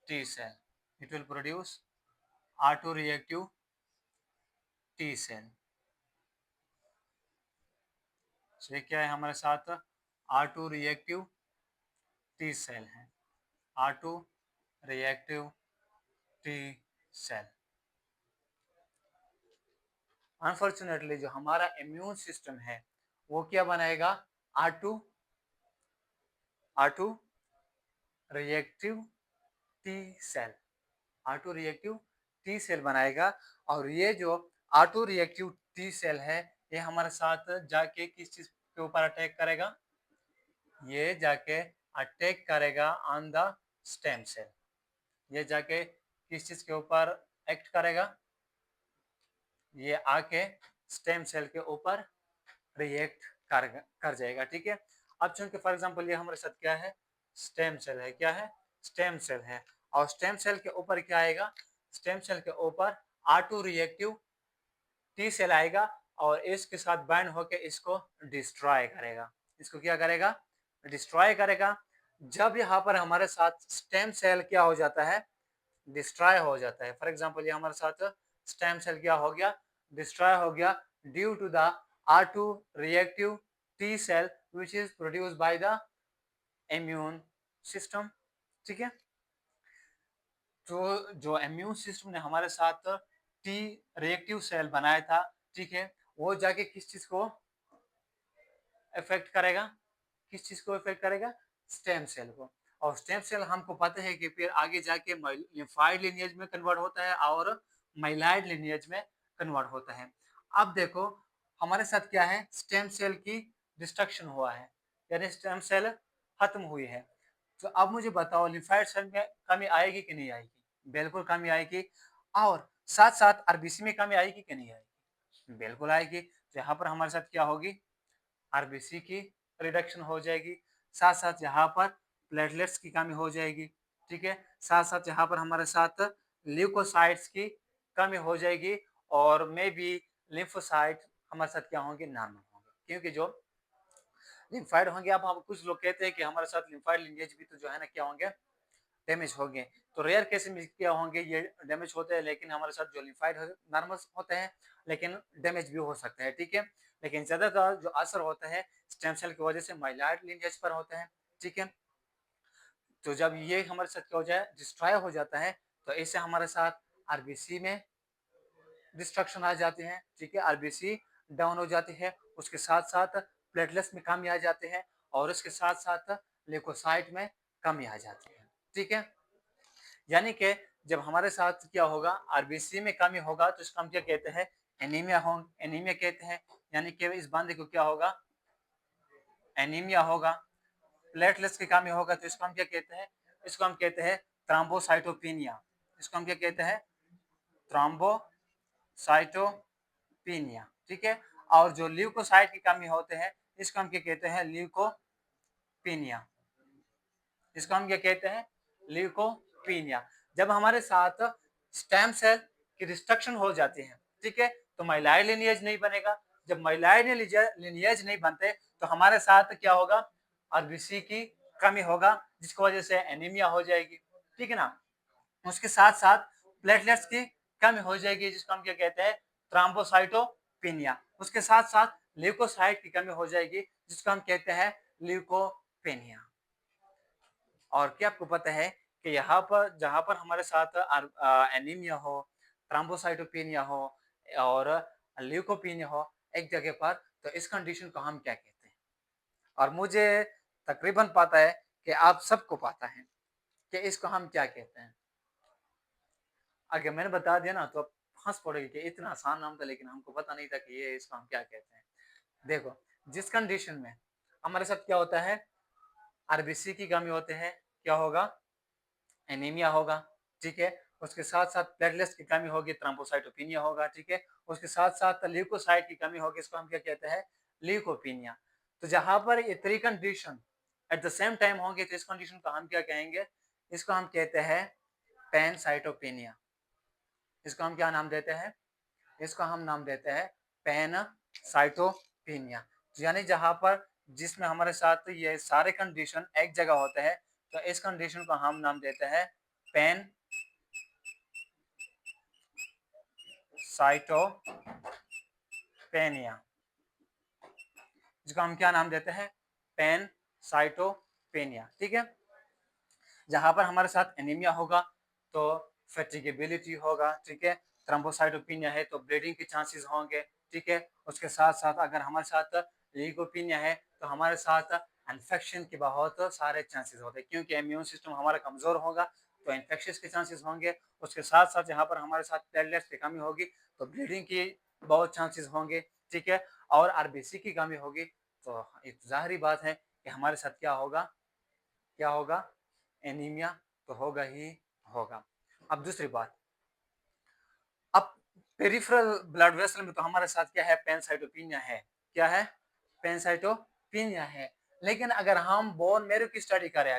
T cell. It will produce R2 reactive T cell. ये क्या है हमारे साथ, R2 reactive T cell है, R2 reactive T cell। Unfortunately जो हमारा इम्यून सिस्टम है वो क्या बनाएगा, R2 reactive T cell, R2 reactive T cell बनाएगा। और ये जो R2 रिएक्टिव टी सेल है, ये हमारे साथ जाके किस चीज के ऊपर अटैक करेगा, ये जाके अटैक करेगा ऑन द स्टेम सेल। ये जाके किस चीज के ऊपर एक्ट करेगा, ये आके स्टेम सेल के ऊपर रिएक्ट कर जाएगा, ठीक है। अब चूंकि फॉर एग्जांपल ये हमारे साथ क्या है, स्टेम सेल है, क्या है, स्टेम सेल है, और स्टेम सेल के ऊपर क्या आएगा, स्टेम सेल के ऊपर R2 रिएक्टिव टी सेल आएगा और इसके साथ बाइंड होकर इसको डिस्ट्रॉय करेगा। इसको क्या करेगा? डिस्ट्रॉय करेगा। जब यहाँ पर हमारे साथ स्टेम सेल क्या हो जाता है? डिस्ट्रॉय हो जाता है। फॉर एग्जांपल ये हमारे साथ स्टेम सेल क्या हो गया? डिस्ट्रॉय हो गया due to the R2 reactive T cell which is produced by the immune system। ठीक है, तो जो इम्यून सिस्टम ने हमारे साथ टी रिएक्टिव सेल बनाया था, ठीक है, वो जाके किस चीज को इफेक्ट करेगा? किस चीज को इफेक्ट करेगा? स्टेम सेल को। और स्टेम सेल हमको पता है कि फिर आगे जाके लिम्फाइड लिनिएज में कन्वर्ट होता है और माइलाइड लिनिएज में कन्वर्ट होता है। अब देखो हमारे साथ क्या है? स्टेम सेल की डिस्ट्रक्शन हुआ है, यानी स्टेम सेल खत्म हुई है। तो अब मुझे बताओ लिम्फाइड सेल में कमी आएगी कि नहीं आएगी? बिल्कुल कमी आएगी। और साथ साथ आरबीसी में कमी आएगी कि नहीं आएगी? बिल्कुल आएगी। तो यहाँ पर हमारे साथ क्या होगी? आरबीसी की रिडक्शन हो जाएगी। साथ साथ यहाँ पर प्लेटलेट्स की कमी हो जाएगी। ठीक है, साथ साथ यहाँ पर हमारे साथ ल्यूकोसाइट्स की कमी हो जाएगी और मे बी लिम्फोसाइट हमारे साथ क्या होंगे? नॉर्मल होंगे, क्योंकि जो लिम्फाइड होंगे, अब हम कुछ लोग कहते हैं कि हमारे साथ लिम्फाइड लिनिएज भी तो जो है ना क्या होंगे? डैमेज हो गए। तो रेयर केस में क्या होंगे? ये डैमेज होते हैं, लेकिन हमारे साथ जो लिम्फाइड नॉर्मल होते हैं, लेकिन डैमेज भी हो सकता है। ठीक है, लेकिन ज्यादातर जो असर होता है स्टेम सेल की वजह से माइलॉइड लिनिएज पर होता है। ठीक है, तो जब ये हमारे साथ क्या हो जाए? डिस्ट्रॉय हो जाता है, तो इससे हमारे साथ आरबीसी में डिस्ट्रक्शन आ जाते हैं। ठीक है, आरबीसी डाउन हो जाती है, उसके साथ साथ प्लेटलेट्स में कमी आ जाते हैं और उसके साथ साथ ल्यूकोसाइट में कमी आ जाती है। ठीक है, यानी कि जब हमारे साथ क्या होगा? आरबीसी में कमी होगा तो इसको हम क्या कहते हैं? एनीमिया हो, एनीमिया कहते हैं। यानी कि इस बंदे को क्या होगा? एनीमिया होगा। प्लेटलेट्स की कमी होगा तो इसको हम क्या कहते हैं? इसको हम कहते हैं थ्रोम्बोसाइटोपिनिया। इसको हम क्या कहते हैं? थ्रोम्बोसाइटोपिनिया। ठीक है, और जो ल्यूकोसाइट की कमी होते हैं इसको हम क्या कहते हैं? ल्यूकोपिनिया। इसको हम क्या कहते हैं? ल्यूकोपिनिया। जब हमारे साथ स्टेम सेल की डिस्ट्रक्शन हो जाती है, ठीक है, तो माइलॉइड लिनिएज नहीं बनेगा। जब माइलॉइड लिनिएज नहीं बनते तो हमारे साथ क्या होगा? आरबीसी की कमी होगा, जिसकी वजह से एनीमिया हो जाएगी। ठीक है ना, उसके साथ साथ प्लेटलेट्स की कमी हो जाएगी, जिसको हम क्या कहते हैं? थ्रोम्बोसाइटोपिनिया। उसके साथ साथ ल्यूकोसाइट की कमी हो जाएगी, जिसको हम कहते हैं ल्यूकोपेनिया। और क्या आपको पता है कि यहाँ पर जहाँ पर हमारे साथ एनीमिया हो, थ्रोम्बोसाइटोपेनिया हो और ल्यूकोपेनिया हो एक जगह पर, तो इस कंडीशन को हम क्या कहते हैं? और मुझे तकरीबन पता है कि आप सबको पता है कि इसको हम क्या कहते हैं। अगर मैंने बता दिया ना तो आप हंस पड़ेगी कि इतना आसान नाम था, लेकिन हमको पता नहीं था कि ये इसको हम क्या कहते हैं। देखो, जिस कंडीशन में हमारे साथ क्या होता है? आरबीसी की कमी होते हैं, क्या होगा? एनीमिया होगा। ठीक है, उसके साथ साथ प्लेटलेट्स की कमी होगी, थ्रोम्बोसाइटोपिनिया होगा। ठीक है, उसके साथ साथ ल्यूकोसाइट की कमी होगी, इसको हम क्या कहते हैं? ल्यूकोपिनिया। तो जहां पर ये three condition at the same time होंगे तो इस कंडीशन को हम क्या कहेंगे? इसको हम कहते हैं पैनसाइटोपिनिया। इसको हम क्या नाम देते हैं? इसको हम नाम देते हैं पैनसाइटोपिनिया। यानी जहां पर जिसमें हमारे साथ ये सारे कंडीशन एक जगह होते हैं, तो इस कंडीशन को हम नाम देते हैं पैन साइटोपेनिया। जिसको हम क्या नाम देते हैं? Pan cytopenia. ठीक है, जहां पर हमारे साथ एनीमिया होगा तो फैटिगेबिलिटी होगा। ठीक है, थ्रोम्बोसाइटोपिनिया है तो ब्लीडिंग के चांसेस होंगे। ठीक है, उसके साथ साथ अगर हमारे साथ ल्यूकोपिनिया है तो हमारे साथ इन्फेक्शन के बहुत सारे चांसेस होते हैं, क्योंकि इम्यून सिस्टम हमारा कमजोर होगा तो इन्फेक्शन के चांसेस होंगे। उसके साथ साथ यहाँ पर हमारे साथ प्लेटलेट्स की कमी होगी तो ब्लीडिंग की बहुत चांसेस होंगे। ठीक है, और आरबीसी की कमी होगी तो एक जाहिर बात है कि हमारे साथ क्या होगा? क्या होगा? एनीमिया तो होगा ही होगा। अब दूसरी बात, अब पेरिफेरल ब्लड वेसल में तो हमारे साथ क्या है? पैनसाइटोपिनिया है। क्या है? पैनसाइटोपिनिया है। लेकिन अगर हम बोन मैरो की स्टडी करें,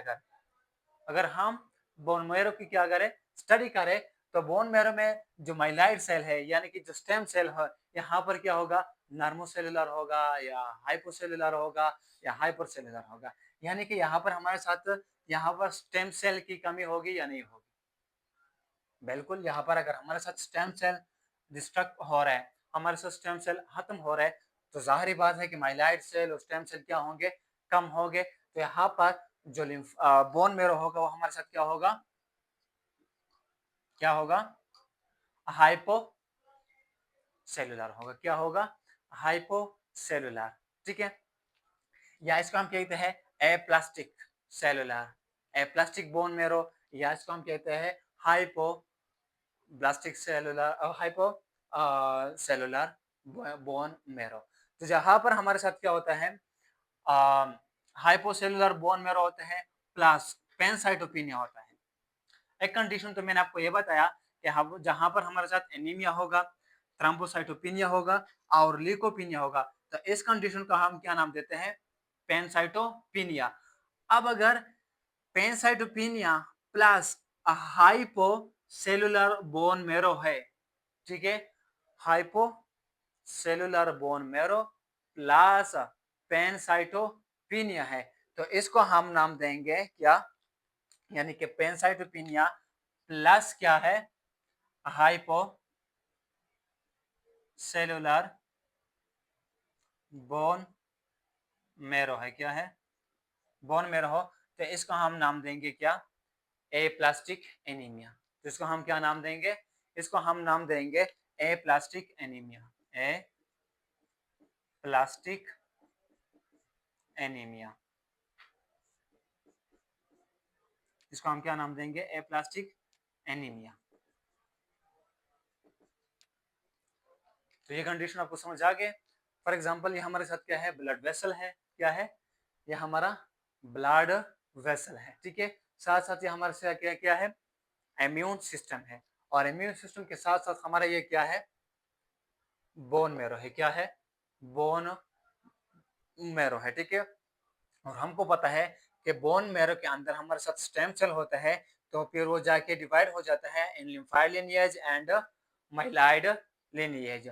अगर हम बोन मैरो की क्या करें? स्टडी करें, तो बोन मैरो में जो माइलाइड सेल है यानी कि जो स्टेम सेल है यहाँ पर क्या होगा, नॉर्मोसेलुलर होगा या हाइपोसेलुलर होगा या हाइपरसेलुलर होगा, यानी कि यहाँ पर हमारे साथ यहाँ पर स्टेम सेल की कमी होगी या नहीं होगी। बिल्कुल, यहाँ पर अगर हमारे साथ स्टेम सेल डिस्ट्रक्ट हो रहा है, हमारे साथ स्टेम सेल खत्म हो रहा है, तो जाहिर बात है कि माइलाइड सेल और स्टेम सेल क्या होंगे, कम होंगे। तो यहाँ पर जो बोन मेरो होगा वो हमारे साथ क्या होगा, क्या होगा, हाइपो सेलुलर होगा। क्या होगा, हाइपोसेलुलर। ठीक है, या इसको हम कहते हैं aplastic cellular, aplastic bone marrow, या इसको हम कहते हैं hypoplastic cellular, hypo cellular bone marrow. तो जहां पर हमारे साथ क्या होता है, हाइपोसेलुलर बोन मेरो होते हैं प्लस पेनसाइटोपिनिया होता है। एक कंडीशन तो मैंने आपको ये बताया कि हम जहां पर हमारे साथ एनीमिया होगा, थ्रोम्बोसाइटोपिनिया होगा और ल्यूकोपिनिया होगा, तो इस कंडीशन का हम क्या नाम देते हैं, पेनसाइटोपिनिया। अब अगर पेनसाइटोपिनिया प्लस हाइपोसेलुलर बोन मेरो है, ठीक है, हाइपोसेलुलर बोन मेरो प्लस पेनसाइटोपिनिया है, तो इसको हम नाम देंगे क्या, यानी कि पेनसाइटोपिनिया प्लस क्या है, हाइपो सेलुलर बोन मेरो है, क्या है, बोन मेरो हो, तो इसको हम नाम देंगे क्या, ए प्लास्टिक एनीमिया। तो इसको हम क्या नाम देंगे, इसको हम नाम देंगे ए प्लास्टिक एनीमिया, ए प्लास्टिक एनीमिया। इसको हम क्या नाम देंगे, ए प्लास्टिक एनीमिया। तो ये कंडीशन आपको समझ आ गए। फॉर एग्जांपल ये हमारे साथ क्या है, ब्लड वेसल है, क्या है, ये हमारा ब्लड वेसल है। ठीक है, साथ साथ ये हमारे साथ क्या क्या है, इम्यून सिस्टम है, और इम्यून सिस्टम के साथ साथ हमारा ये क्या है, बोन मेरो है, क्या है, बोन मेरो है। ठीक है, और हमको पता है कि बोन मेरो के अंदर हमारे साथ स्टेम सेल होता है, तो फिर वो जाके डिवाइड हो जाता है इन लिम्फाइड लिनिएज एंड माइलाइड लिनिएज।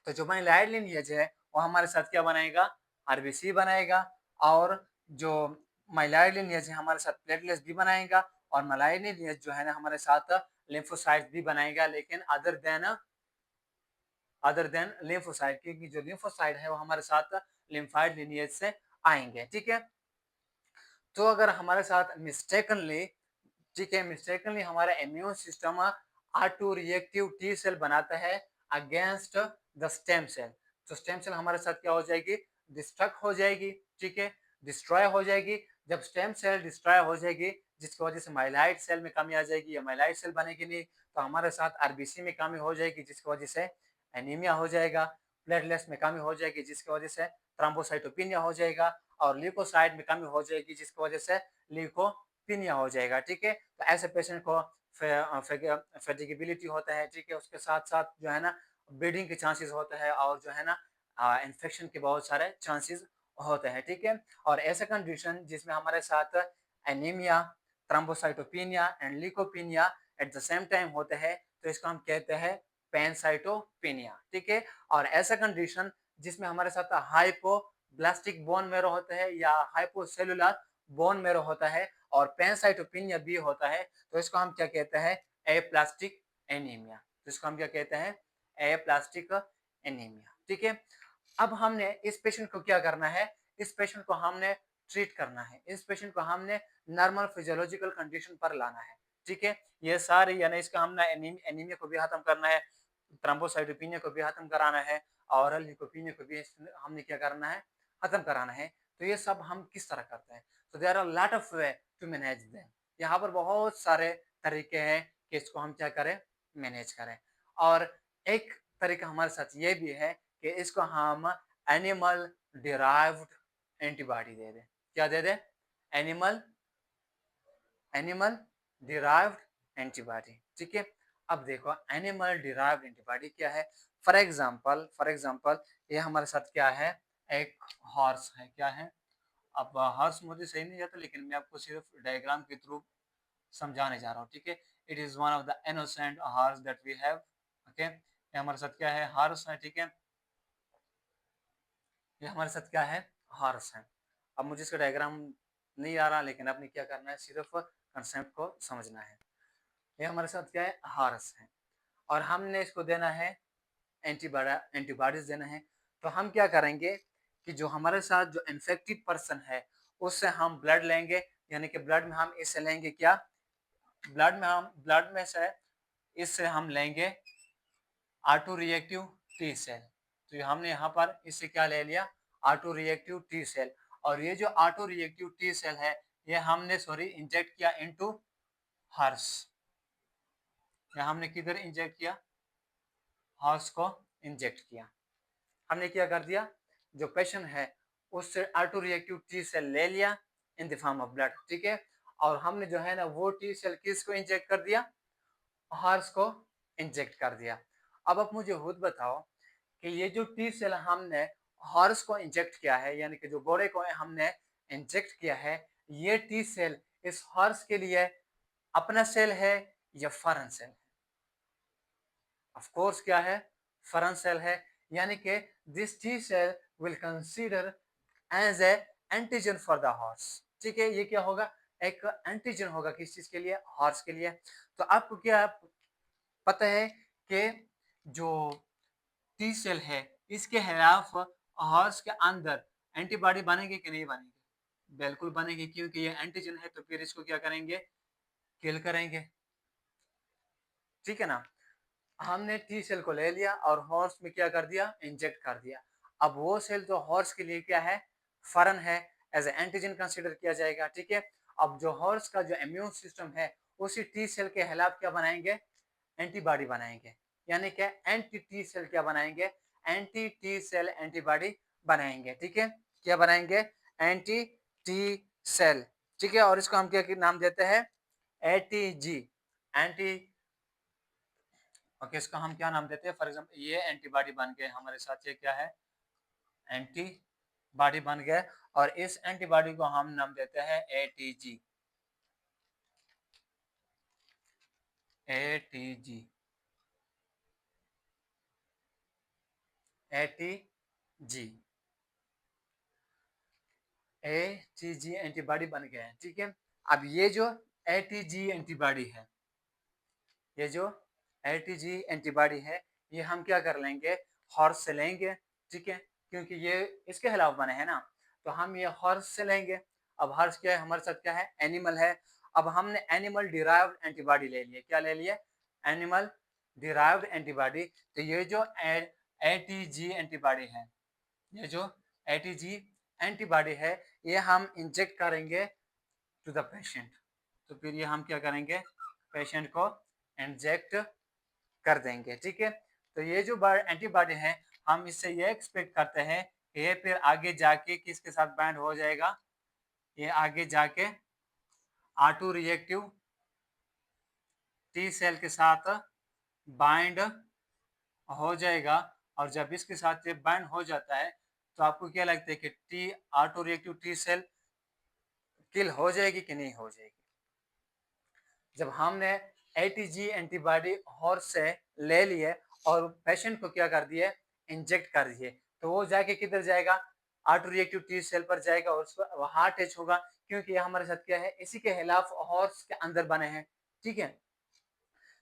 तो जो माइलाइड लिनिएज है वो हमारे साथ क्या बनाएगा, आरबीसी बनाएगा, और जो माइलाइड लिनिएज है हमारे साथ प्लेटलेट्स भी बनाएगा, और माइलाइड लिनिएज जो है ना हमारे साथ लिम्फोसाइट्स भी बनाएगा, लेकिन अदर देन लिम्फोसाइट, क्योंकि जो लिम्फोसाइट है वो हमारे साथ लिम्फाइड लिनिएज से आएंगे। ठीक है, तो अगर हमारे साथ मिस्टेकनली, ठीक है, मिस्टेकनली हमारा immune system R two reactive T cell बनाता है अगेंस्ट द स्टेम सेल, तो स्टेम सेल हमारे साथ क्या हो जाएगी, डिस्ट्रक्ट हो जाएगी। ठीक है, डिस्ट्रॉय हो जाएगी। जब स्टेम सेल डिस्ट्रॉय हो जाएगी, जिसकी वजह से माइलाइड सेल में कमी आ जाएगी या माइलाइड सेल बनेगी नहीं, तो हमारे साथ आरबीसी में कमी हो जाएगी, जिसकी वजह से एनीमिया हो जाएगा। प्लेटलेट्स में कमी हो जाएगी, जिसकी वजह से थ्रोम्बोसाइटोपिनिया हो जाएगा, और ल्यूकोसाइट में कमी हो जाएगी, जिसकी वजह से ल्यूकोपिनिया हो जाएगा। ठीक है, तो ऐसे पेशेंट को फेटिगेबिलिटी होता है। ठीक है, उसके साथ साथ जो है ना ब्लीडिंग के चांसेस होते हैं, और जो है ना इन्फेक्शन के बहुत सारे चांसेस होते हैं। ठीक है, और ऐसा कंडीशन जिसमें हमारे साथ anaemia, thrombocytopenia and leucopenia at the same time होते हैं, तो इसको हम कहते हैं पेनसाइटोपिनिया। ठीक है, और ऐसा कंडीशन जिसमें हमारे साथ हाइपोब्लास्टिक बोन मेरो होता है या हाइपोसेलुलर बोन मेरो होता है और पेनसाइटोपिनिया भी होता है, तो इसको हम क्या कहते हैं, एप्लास्टिक एनीमिया। तो इसको हम क्या कहते हैं, एप्लास्टिक एनीमिया। ठीक है, अब हमने इस पेशेंट को क्या करना है, इस पेशेंट को हमने ट्रीट करना है, इस पेशेंट को हमने नॉर्मल फिजियोलॉजिकल कंडीशन पर लाना है। ठीक है, ये सारे यानी इसका हमने एनीमिया को भी खत्म करना है, थ्रोम्बोसाइटोपिनिया को भी खत्म कराना है, और ल्यूकोपिनिया को भी हमने क्या करना है, खत्म कराना है। तो ये सब हम किस तरह करते हैं, तो there are lot of way to manage them. यहाँ पर बहुत सारे तरीके हैं कि इसको हम क्या करें, मैनेज करें। और एक तरीका हमारे साथ ये भी है कि इसको हम एनिमल डिराइव्ड एंटीबॉडी दे दें। क्या दे दें, एनिमल एनिमल डिराइव्ड एंटीबॉडी। ठीक है, अब देखो एनिमल डिराइव्ड एंटीबॉडी क्या है। फॉर एग्जांपल ये हमारे साथ क्या है, एक हॉर्स है, क्या है। अब हॉर्स मुझे सही नहीं जाता, लेकिन मैं आपको सिर्फ डायग्राम के थ्रू समझाने जा रहा हूँ, ठीक है। It is one of the innocent horse that we have, okay. ये हमारे साथ क्या है, हॉर्स है, ठीक है। ये हमारे साथ क्या है, हॉर्स है। अब मुझे इसका डायग्राम नहीं आ रहा, लेकिन आपने क्या करना है, सिर्फ कंसेप्ट को समझना है। ये हमारे साथ क्या है, हॉर्स है, और हमने इसको देना है एंटीबॉडीज देना है। तो हम क्या करेंगे कि जो हमारे साथ जो इन्फेक्टेड पर्सन है उससे हम ब्लड लेंगे, यानी कि ब्लड में हम इससे लेंगे क्या, ब्लड में से इससे हम लेंगे ऑटो रिएक्टिव टी सेल। तो हमने यहाँ पर इससे क्या ले लिया, ऑटो रिएक्टिव टी सेल। और ये जो ऑटो रिएक्टिव टी सेल है ये हमने इंजेक्ट किया इनटू हॉर्स। ये हमने किधर इंजेक्ट किया, हॉर्स को इंजेक्ट किया। हमने क्या कर दिया, जो पेशेंट है उससे ऑटो रिएक्टिव टी सेल ले लिया in the form of blood, ठीक है। और हमने जो है ना वो टी सेल किसको इंजेक्ट कर दिया, हॉर्स को इंजेक्ट कर दिया। अब आप मुझे खुद बताओ कि ये जो टी सेल हमने हॉर्स को इंजेक्ट किया है, यानी कि जो घोड़े को हमने इंजेक्ट किया है, ये टी सेल इस हॉर्स के लिए अपना सेल है या फॉरेन सेल है? ऑफ कोर्स क्या है, फॉरेन सेल है। यानी कि this T cell will consider as a antigen for the horse, ठीक है। ये क्या होगा, एक एंटीजन होगा, किस चीज के लिए, हॉर्स के लिए। तो आपको क्या पता है कि जो टी सेल है इसके खिलाफ हॉर्स के अंदर एंटीबॉडी बनेगी कि नहीं बनेगी, बिल्कुल बनेगी, क्योंकि ये एंटीजन है। तो फिर इसको क्या करेंगे, किल करेंगे, ठीक है ना। हमने टी सेल को ले लिया और हॉर्स में क्या कर दिया, इंजेक्ट कर दिया। अब वो सेल जो हॉर्स के लिए क्या है, फॉरेन है, एज एंटीजन कंसीडर किया जाएगा, ठीक है। अब जो हॉर्स का जो इम्यून सिस्टम है उसी टी सेल के खिलाफ क्या बनाएंगे, एंटीबॉडी बनाएंगे। यानी क्या, एंटी टी सेल क्या बनाएंगे, एंटी टी सेल एंटीबॉडी बनाएंगे, ठीक है। क्या बनाएंगे, एंटी टी सेल, ठीक है। और इसको हम क्या नाम देते हैं, एटीजी, एंटी, ओके। इसका हम क्या नाम देते हैं, फॉर एग्जांपल ये एंटीबॉडी बन गए हमारे साथ, ये क्या है, एंटीबॉडी बन गए। और इस एंटीबॉडी को हम नाम देते हैं ATG, ATG, ATG, ATG antibody बन गए हैं, ठीक है। अब ये जो एटीजी एंटीबॉडी है, ये जो एटीजी एंटीबॉडी है, ये हम क्या कर लेंगे, हॉर्स से लेंगे, ठीक है, क्योंकि ये इसके खिलाफ बने हैं ना। तो हम ये हॉर्स से लेंगे। अब हॉर्स क्या है, हमारे साथ क्या है, एनिमल है। अब हमने एनिमल डिराइव्ड एंटीबॉडी ले लिए, क्या ले लिए, एनिमल डिराइव्ड एंटीबॉडी। तो ये जो एटीजी एंटीबॉडी है, ये जो एटीजी एंटीबॉडी है, ये हम इंजेक्ट करेंगे टू द पेशेंट। तो फिर ये हम क्या करेंगे, पेशेंट को इंजेक्ट कर देंगे, ठीक है। तो ये जो एंटीबॉडी है, हम इससे ये एक्सपेक्ट करते हैं कि ये फिर आगे जाके किसके साथ बाइंड हो जाएगा, ये आगे जाके ऑटो रिएक्टिव टी सेल के साथ बाइंड हो जाएगा। और जब इसके साथ ये बाइंड हो जाता है तो आपको क्या लगता है कि T auto reactive T cell kill हो जाएगी कि नहीं हो जाएगी। जब हमने एटीजी एंटीबॉडी हॉर्स से ले लिए और पेशेंट को क्या कर दिए, इंजेक्ट कर दिए, तो वो जाके किधर जाएगा, ऑटो रिएक्टिव टी सेल पर जाएगा और उस पर वहां अटैच होगा, क्योंकि ये हमारे साथ क्या है, इसी के खिलाफ हॉर्स के अंदर बने हैं, ठीक है।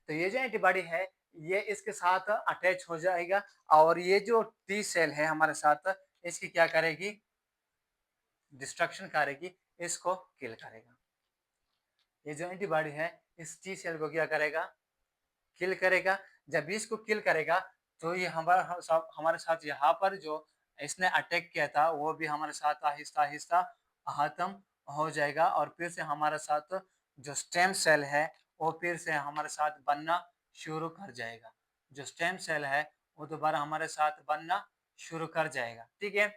तो ये जो एंटीबॉडी है ये इसके साथ अटैच हो जाएगा और ये जो टी सेल है हमारे साथ, इसकी क्या करेगी, डिस्ट्रक्शन करेगी, इसको किल करेगा। ये जो एंटीबॉडी है इस टी सेल को क्या करेगा, किल करेगा। जब इसको किल करेगा तो ये हमारे साथ यहाँ पर जो इसने अटैक किया था वो भी हमारे साथ आहिस्ता आहिस्ता खत्म हो जाएगा। और फिर से हमारे साथ जो स्टेम सेल है वो फिर से हमारे साथ बनना शुरू कर जाएगा। जो स्टेम सेल है वो दोबारा हमारे साथ बनना शुरू कर जाएगा, ठीक है।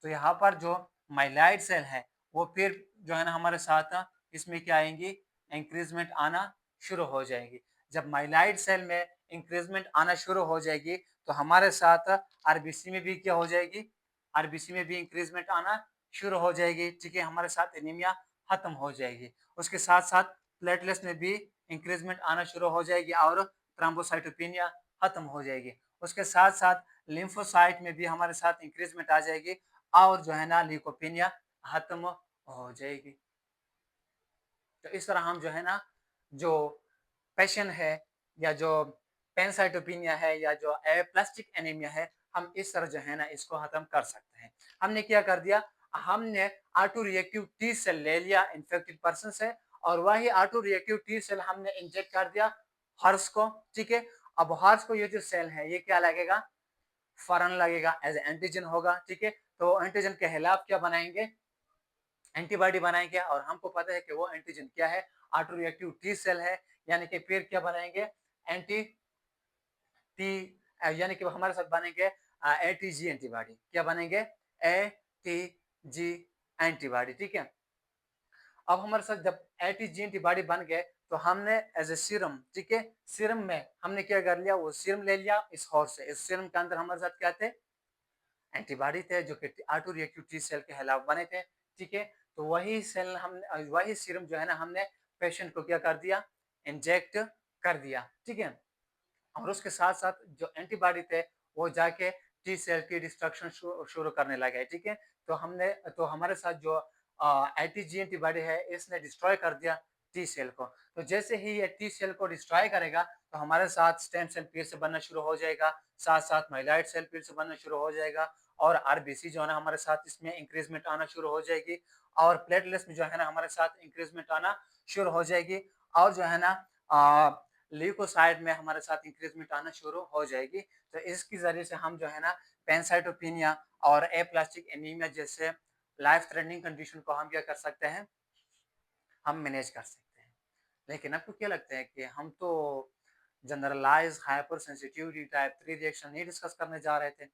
तो यहाँ पर जो माइलाइड सेल है वो फिर जो है ना हमारे साथ इसमें क्या आएंगी, इंक्रीजमेंट आना शुरू हो जाएगी। जब माइलाइड सेल में इंक्रीजमेंट आना शुरू हो जाएगी तो हमारे साथ आरबीसी में भी क्या हो जाएगी, आरबीसी में भी इंक्रीजमेंट आना शुरू हो जाएगी, ठीक है। हमारे साथ एनीमिया खत्म हो जाएगी। उसके साथ साथ प्लेटलेट्स में भी इंक्रीजमेंट आना शुरू हो जाएगी और थ्रोम्बोसाइटोपेनिया खत्म हो जाएगी। उसके साथ साथ लिम्फोसाइट में भी हमारे साथ इंक्रीजमेंट आ जाएगी और जो है ना ल्यूकोपेनिया खत्म हो जाएगी। तो इस तरह हम जो है ना जो पेशेंट है या जो पैनसाइटोपेनिया है या जो प्लास्टिक एनीमिया है, हम इस तरह जो है ना इसको खत्म कर सकते हैं। हमने क्या कर दिया, हमने ऑटो रिएक्टिव टी सेल ले लिया इन्फेक्टेड पर्सन से और वही ऑटो रिएक्टिव टी सेल हमने इंजेक्ट कर दिया हॉर्स को, ठीक है। अब हॉर्स को ये जो सेल है ये क्या लगेगा, फॉरेन लगेगा, एज एंटीजन होगा, ठीक है। तो एंटीजन के खिलाफ क्या बनाएंगे, एंटीबॉडी बनाएंगे और हमको पता है कि वो एंटीजन क्या है, ऑटो रिएक्टिव टी सेल है। यानी कि फिर क्या बनाएंगे, एंटी टी यानी कि हमारे साथ बनेंगे एटीजी एंटीबॉडी। क्या बनेंगे, एटीजी एंटीबॉडी, ठीक है। अब हमारे साथ जब एटीजी एंटीबॉडी बन गए तो हमने एज ए सीरम, ठीक है, सीरम में हमने क्या कर लिया, वो सीरम ले लिया इस हॉर्स से। इस सीरम के अंदर हमारे साथ क्या थे, एंटीबॉडी थे जो कि ऑटो रिएक्टिव टी सेल के खिलाफ बने थे, ठीक है। तो वही सेल हम वही सीरम जो है ना हमने पेशेंट को क्या कर दिया, इंजेक्ट कर दिया, ठीक है। और उसके साथ साथ जो एंटीबॉडी थे वो जाके टी सेल की डिस्ट्रक्शन शुरू करने लगे, ठीक है। तो हमने तो हमारे साथ जो एंटीजी एंटीबॉडी है इसने डिस्ट्रॉय कर दिया टी सेल को। तो जैसे ही ये टी सेल को डिस्ट्रॉय करेगा तो हमारे साथ स्टेम सेल फिर से बनना शुरू हो जाएगा, साथ साथ माइलॉइड सेल फिर से बनना शुरू हो जाएगा और आरबीसी जो है ना हमारे साथ इसमें इंक्रीजमेंट आना शुरू हो जाएगी और प्लेटलेट्स में जो है ना हमारे साथ इंक्रीजमेंट आना शुरू हो जाएगी और जो है ना ल्यूकोसाइट में हमारे साथ इंक्रीजमेंट आना शुरू हो जाएगी। तो इसकी जरिए से हम जो है ना पैनसाइटोपेनिया और एप्लास्टिक एनीमिया जैसे लाइफ थ्रेटनिंग कंडीशन को हम क्या कर सकते हैं, हम मैनेज कर सकते हैं। लेकिन आपको क्या लगता है कि हम तो generalize hyper sensitivity type 3 reaction नहीं डिस्कस करने जा रहे थे,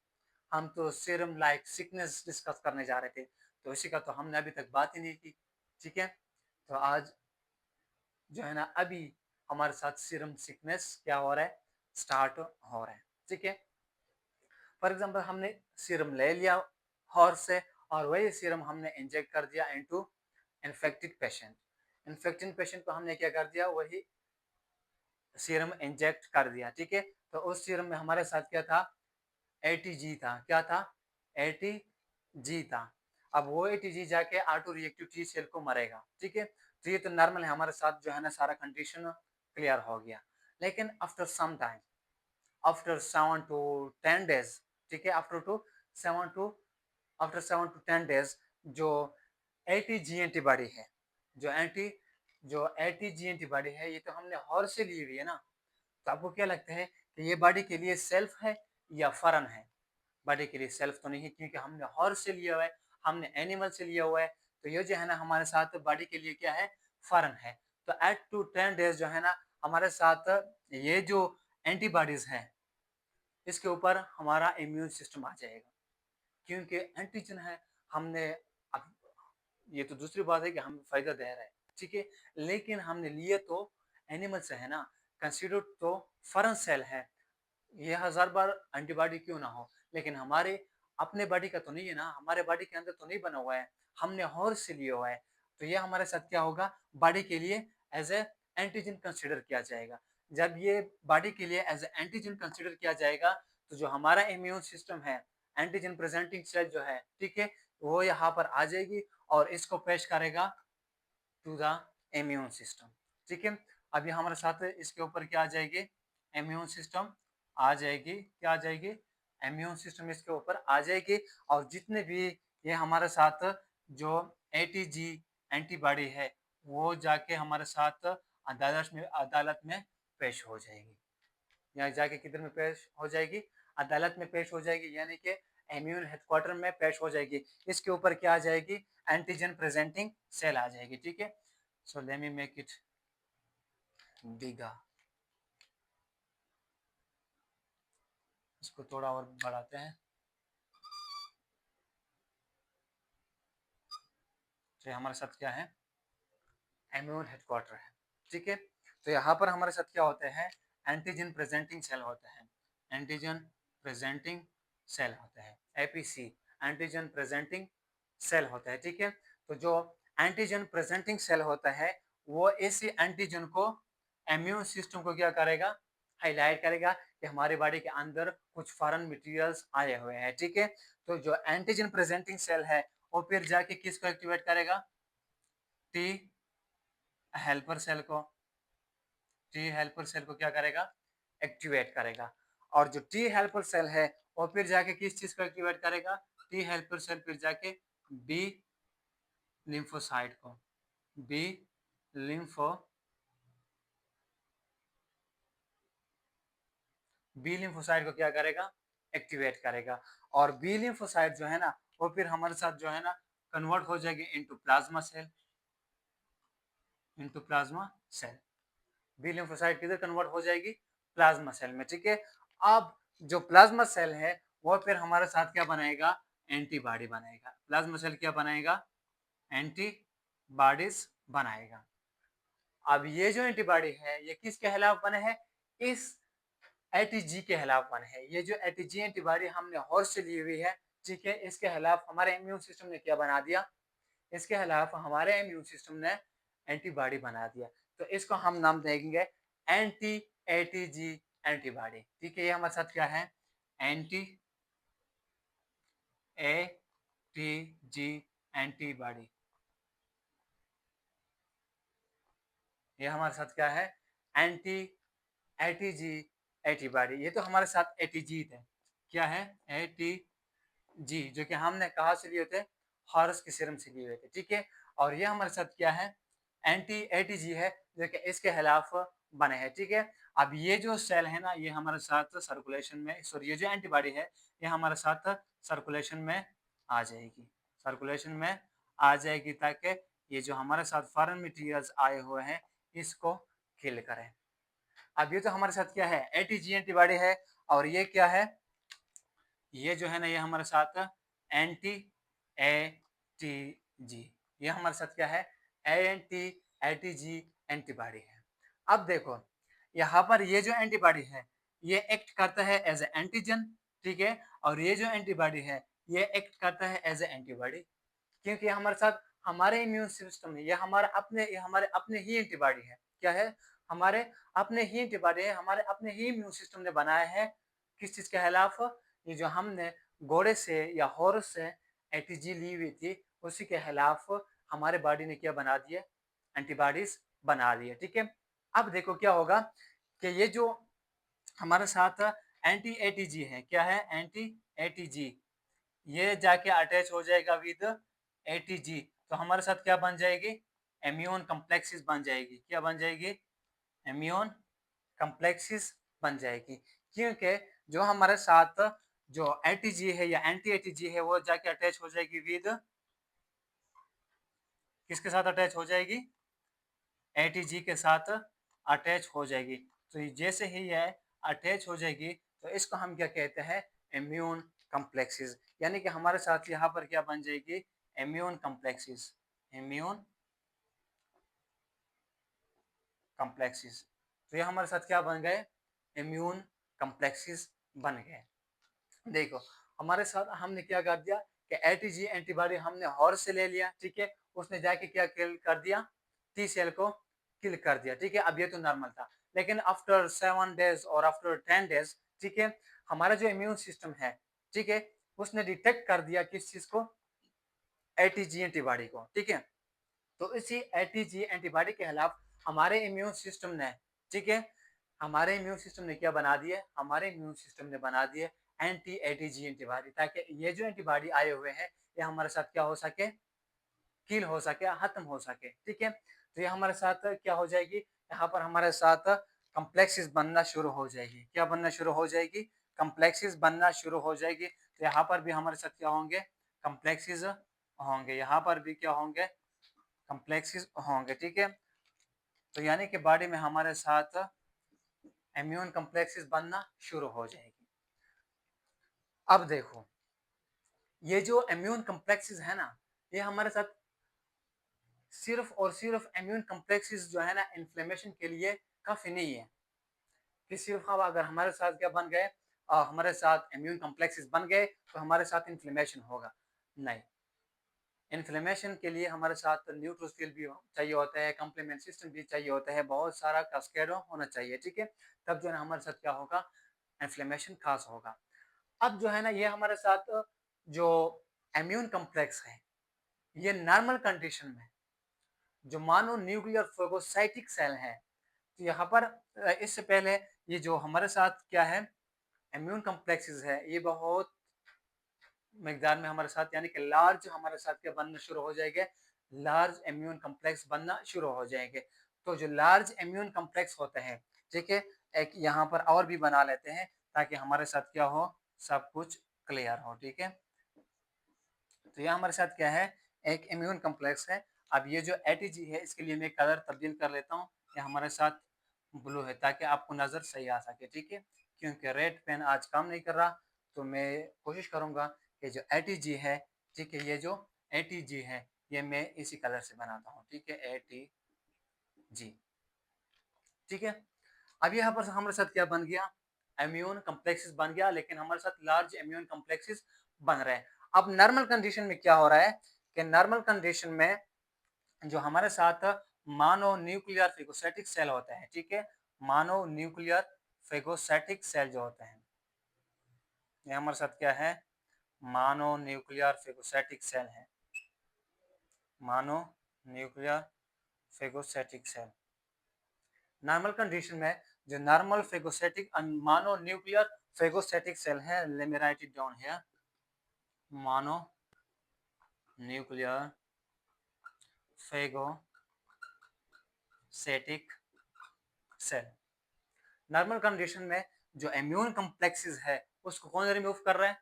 हम तो सीरम लाइक सिकनेस डिस्कस करने जा रहे थे। तो इसी का तो हमने अभी तक बात ही नहीं की, ठीक है। तो आज जो है ना अभी हमारे साथ सीरम सिकनेस क्या हो रहा है, स्टार्ट हो रहा है, ठीक है। फॉर एग्जांपल हमने सीरम ले लिया हॉर्स से और वही सीरम हमने इंजेक्ट कर दिया into infected patient. Infected patient को हमने क्या कर दिया, वही सीरम इंजेक्ट कर दिया, ठीक है। तो उस सीरम में हमारे साथ क्या था, एटीजी था। क्या था, एटीजी था। अब वो एटीजी जाके ऑटो रिएक्टिव टी सेल को मरेगा, ठीक है। तो ये तो नॉर्मल है, हमारे साथ जो है ना सारा कंडीशन क्लियर हो गया। लेकिन after some time, after 7 to 10 days, ठीक है, आफ्टर 7 to 10 days जो एटीजी एंटीबॉडी है, जो एंटी जो एटीजी एंटीबॉडी है ये तो हमने हॉर्स से ली हुई है ना। तो आपको क्या लगता है कि ये बॉडी के लिए सेल्फ है या फॉरेन है? बॉडी के लिए सेल्फ तो नहीं है क्योंकि हमने हॉर्स से लिया हुआ है, हमने एनिमल से लिया हुआ है। तो ये जो है ना हमारे साथ बॉडी के लिए क्या है, फॉरेन है। तो 8 to 10 days जो है ना हमारे साथ ये जो एंटीबॉडीज हैं इसके ऊपर हमारा इम्यून सिस्टम आ जाएगा क्योंकि एंटीजन है। हमने अब ये तो दूसरी बात है कि हम फायदा दे रहे हैं, ठीक है। लेकिन हमने लिए तो एनिमल से है ना, कंसीडर तो फॉरेन सेल है। ये 1000 बार एंटीबॉडी क्यों ना हो, लेकिन हमारे अपने बॉडी का तो नहीं है ना, हमारे बॉडी के अंदर तो नहीं बना हुआ है, हमने हॉर्स से लिया हुआ है। तो ये हमारे साथ क्या होगा, बॉडी के लिए एज ए एंटीजन कंसीडर किया जाएगा। जब ये बॉडी के लिए एज ए एंटीजन कंसीडर किया जाएगा तो जो हमारा इम्यून सिस्टम है, एंटीजन प्रेजेंटिंग सेल जो है, ठीक है, वो यहाँ पर आ जाएगी और इसको पेश करेगा टू द इम्यून सिस्टम, ठीक है। अभी हमारे साथ इसके ऊपर क्या आ जाएगी, इम्यून सिस्टम आ जाएगी। क्या आ जाएगी, इम्यून सिस्टम इसके ऊपर आ जाएगी और जितने भी ये हमारे साथ जो एटीजी एंटीबॉडी है वो जाके हमारे साथ अदालत में पेश हो जाएगी। यहाँ जाके किधर में पेश हो जाएगी, अदालत में पेश हो जाएगी, यानी कि इम्यून हेडक्वार्टर में पेश हो जाएगी। इसके ऊपर क्या आ जाएगी, एंटीजन प्रेजेंटिंग सेल आ जाएगी, ठीक है। So let me make it bigger, इसको थोड़ा और बढ़ाते हैं। तो हमारे साथ क्या है, इम्यून हेडक्वार्टर है, ठीक है। तो यहाँ पर हमारे साथ क्या होते हैं, एंटीजन प्रेजेंटिंग सेल होते हैं, एंटीजन प्रेजेंटिंग सेल होते हैं, एपीसी, एंटीजन प्रेजेंटिंग सेल होता है, ठीक है। तो जो एंटीजन प्रेजेंटिंग सेल होता है वो इस एंटीजन को इम्यून सिस्टम को क्या करेगा, हाईलाइट करेगा कि हमारे बॉडी के अंदर कुछ फॉरेन मटेरियल्स आए हुए हैं, ठीक है। तो जो एंटीजन प्रेजेंटिंग सेल है वो फिर जाके किसको एक्टिवेट करेगा, टी हेल्पर सेल को, टी हेल्पर सेल को क्या करेगा, एक्टिवेट करेगा। और जो टी हेल्पर सेल है वो फिर जाके किस चीज को एक्टिवेट करेगा, टी हेल्पर सेल फिर जाके बी लिम्फोसाइट को, बी लिम्फो बी लिम्फोसाइट को क्या करेगा, एक्टिवेट करेगा। और बी लिम्फोसाइट जो है ना वो फिर हमारे साथ जो है ना कन्वर्ट हो जाएगी into plasma cell, into plasma cell. B lymphocyte किधर कन्वर्ट हो जाएगी, प्लाज्मा सेल में, ठीक है। अब जो प्लाज्मा सेल है वो फिर हमारे साथ क्या बनाएगा, एंटीबॉडी बनाएगा। प्लाज्मा सेल क्या बनाएगा, एंटीबॉडीज बनाएगा। अब ये जो एंटीबॉडी है ये किसके खिलाफ बने हैं, इस एटीजी के खिलाफ बने हैं। ये जो एटीजी एंटीबॉडी हमने हॉर्स से ली हुई है, ठीक है, इसके खिलाफ हमारे इम्यून सिस्टम ने क्या बना दिया, इसके खिलाफ हमारे इम्यून सिस्टम ने एंटीबॉडी बना दिया। तो इसको हम नाम देंगे एंटी एटीजी एंटीबॉडी, ठीक है। ये हमारे साथ क्या है, एंटी एटीजी एंटीबॉडी। ये हमारे साथ क्या है, एंटी एटीजी एंटीबॉडी। ये तो हमारे साथ एटीजी थे, क्या है, एटीजी, जो कि हमने कहा से लिए थे, हॉर्स के सीरम से लिए हुए थे, ठीक है। और ये हमारे साथ क्या है, एंटी एटीजी है, जो कि इसके खिलाफ बने हैं, ठीक है। अब ये जो सेल है ना ये हमारे साथ सर्कुलेशन में, सॉरी, ये जो एंटीबॉडी है ये हमारे साथ सर्कुलेशन में आ जाएगी, सर्कुलेशन में आ जाएगी, ताकि ये जो हमारे साथ फॉरेन मटेरियल्स आए हुए हैं इसको किल करें। अब ये तो हमारे साथ क्या है, एटीजी एंटीबॉडी है। और ये क्या है, ये जो है ना ये हमारे साथ एंटी एटीजी, ये हमारे साथ क्या है, एंटी एटीजी एंटीबॉडी है। अब देखो यहाँ पर ये जो एंटीबॉडी है ये एक्ट करता है एज ए एंटीजन, ठीक है। और ये जो एंटीबॉडी है ये एक्ट करता है एज ए एंटीबॉडी, क्योंकि हमारे साथ हमारे इम्यून सिस्टम है, ये हमारे अपने ही एंटीबॉडी है, क्या है, हमारे अपने ही एंटीबॉडी है, हमारे अपने ही इम्यून सिस्टम ने बनाया है। किस चीज के खिलाफ, ये जो हमने घोड़े से या हॉर्स से एटीजी ली हुई थी उसी के खिलाफ हमारे बॉडी ने क्या बना दिया, एंटीबॉडीज बना दिए, ठीक है। अब देखो क्या होगा कि ये जो हमारे साथ एंटी एटीजी है, क्या है, एंटी एटीजी, ये जाके अटैच हो जाएगा विद एटीजी, तो हमारे साथ क्या बन जाएगी, इम्यून कम्प्लेक्सिस बन जाएगी, क्या बन जाएगी, इम्यून कम्प्लेक्सिस बन जाएगी। क्योंकि जो हमारे साथ जो एटीजी है या एंटी एटीजी है वो जाके अटैच हो जाएगी विद, किसके साथ अटैच हो जाएगी, एटीजी के साथ अटैच हो जाएगी। तो जैसे ही ये अटैच हो जाएगी तो इसको हम क्या कहते हैं, इम्यून कम्प्लेक्सिस। यानी कि हमारे साथ यहाँ पर क्या बन जाएगी, इम्यून कम्प्लेक्सिस, इम्यून कम्प्लेक्सिस। तो ये हमारे साथ क्या बन गए, इम्यून कम्प्लेक्सिस बन गए। देखो हमारे साथ हमने क्या कर दिया कि एटीजी एंटीबॉडी हमने हॉर्स से ले लिया, ठीक है, उसने जाके क्या किल कर दिया, टी सेल को किल कर दिया, ठीक है। अब ये तो नॉर्मल था, लेकिन आफ्टर 7 डेज और आफ्टर 10 डेज, ठीक है, हमारा जो इम्यून सिस्टम है, ठीक है, उसने डिटेक्ट कर दिया किस चीज को, एटीजी एंटीबॉडी को, ठीक है। तो इसी एटीजी एंटीबॉडी के खिलाफ हमारे इम्यून सिस्टम ने, ठीक है, हमारे इम्यून सिस्टम ने क्या बना दिए, हमारे इम्यून सिस्टम ने बना दिए एंटी एटीजी एंटीबॉडी, ताकि ये जो एंटीबॉडी आए हुए हैं ये हमारे साथ क्या हो सके, किल हो सके, खत्म हो सके, ठीक है। तो ये हमारे साथ क्या हो जाएगी, यहाँ पर हमारे साथ कम्प्लेक्सिस बनना शुरू हो जाएगी, क्या बनना शुरू हो जाएगी, कम्प्लेक्सिस बनना शुरू हो जाएगी। तो यहाँ पर भी हमारे साथ क्या होंगे, कम्प्लेक्सिस होंगे, यहाँ पर भी क्या होंगे, कम्प्लेक्सिस होंगे, ठीक है। तो यानी कि बॉडी में हमारे साथ इम्यून कम्प्लेक्सिस बनना शुरू हो जाएगी। अब देखो ये जो इम्यून कम्प्लेक्सिस है ना ये हमारे साथ सिर्फ और सिर्फ इम्यून कम्प्लेक्सिस जो है ना इन्फ्लेमेशन के लिए काफ़ी नहीं है कि सिर्फ हम अगर हमारे साथ क्या बन गए, हमारे साथ इम्यून कम्प्लेक्सिस बन गए तो हमारे साथ इन्फ्लेमेशन होगा, नहीं। इन्फ्लेमेशन के लिए हमारे साथ न्यूट्रोफिल भी चाहिए होता है, कॉम्प्लीमेंट सिस्टम भी चाहिए होता है, बहुत सारा कास्केड होना चाहिए, ठीक है। तब जो है हमारे साथ क्या होगा, इन्फ्लेमेशन खास होगा। अब जो है ना ये हमारे साथ जो इम्यून कॉम्प्लेक्स है, ये नॉर्मल कंडीशन में जो मानो न्यूक्लियर फेगोसाइटिक सेल है, तो यहाँ पर इससे पहले ये जो हमारे साथ क्या है, इम्यून कॉम्प्लेक्सेस है, ये बहुत मकदार में हमारे साथ यानी कि लार्ज हमारे साथ क्या बनना शुरू हो जाएंगे, लार्ज इम्यून कॉम्प्लेक्स बनना शुरू हो जाएंगे। तो जो लार्ज इम्यून कॉम्प्लेक्स होते हैं, ठीक है, एक यहाँ पर और भी बना लेते हैं ताकि हमारे साथ क्या हो, सब कुछ क्लियर हो, ठीक है। तो यह हमारे साथ क्या है, एक इम्यून कॉम्प्लेक्स है। अब ये जो एटीजी है इसके लिए मैं कलर तब्दील कर लेता हूँ, ये हमारे साथ ब्लू है ताकि आपको नज़र सही आ सके, ठीक है। क्योंकि रेड पेन आज काम नहीं कर रहा, तो मैं कोशिश करूँगा कि जो एटीजी है, ठीक है, ये जो एटीजी है ये मैं इसी कलर से बनाता हूँ, ठीक है, एटीजी, ठीक है। अब यहाँ पर हमारे साथ क्या बन गया, इम्यून कॉम्प्लेक्सेस बन गया, लेकिन हमारे साथ लार्ज इम्यून कॉम्प्लेक्सेस बन रहे हैं। अब नॉर्मल कंडीशन में क्या हो रहा है कि नॉर्मल कंडीशन में जो हमारे साथ मानो न्यूक्लियर फेगोसाइटिक सेल होते हैं, ठीक है, मानो न्यूक्लियर फेगोसाइटिक सेल जो होते हैं, ये हमारे साथ क्या है, मानो न्यूक्लियर फेगोसाइटिक सेल है, mononuclear phagocytic cell. Normal condition में जो normal phagocytic mononuclear phagocytic cell है, let me write it down here, mononuclear phagocytic cell. Normal condition में जो इम्यून कॉम्प्लेक्सेस है उसको कौन रिमूव कर रहा है,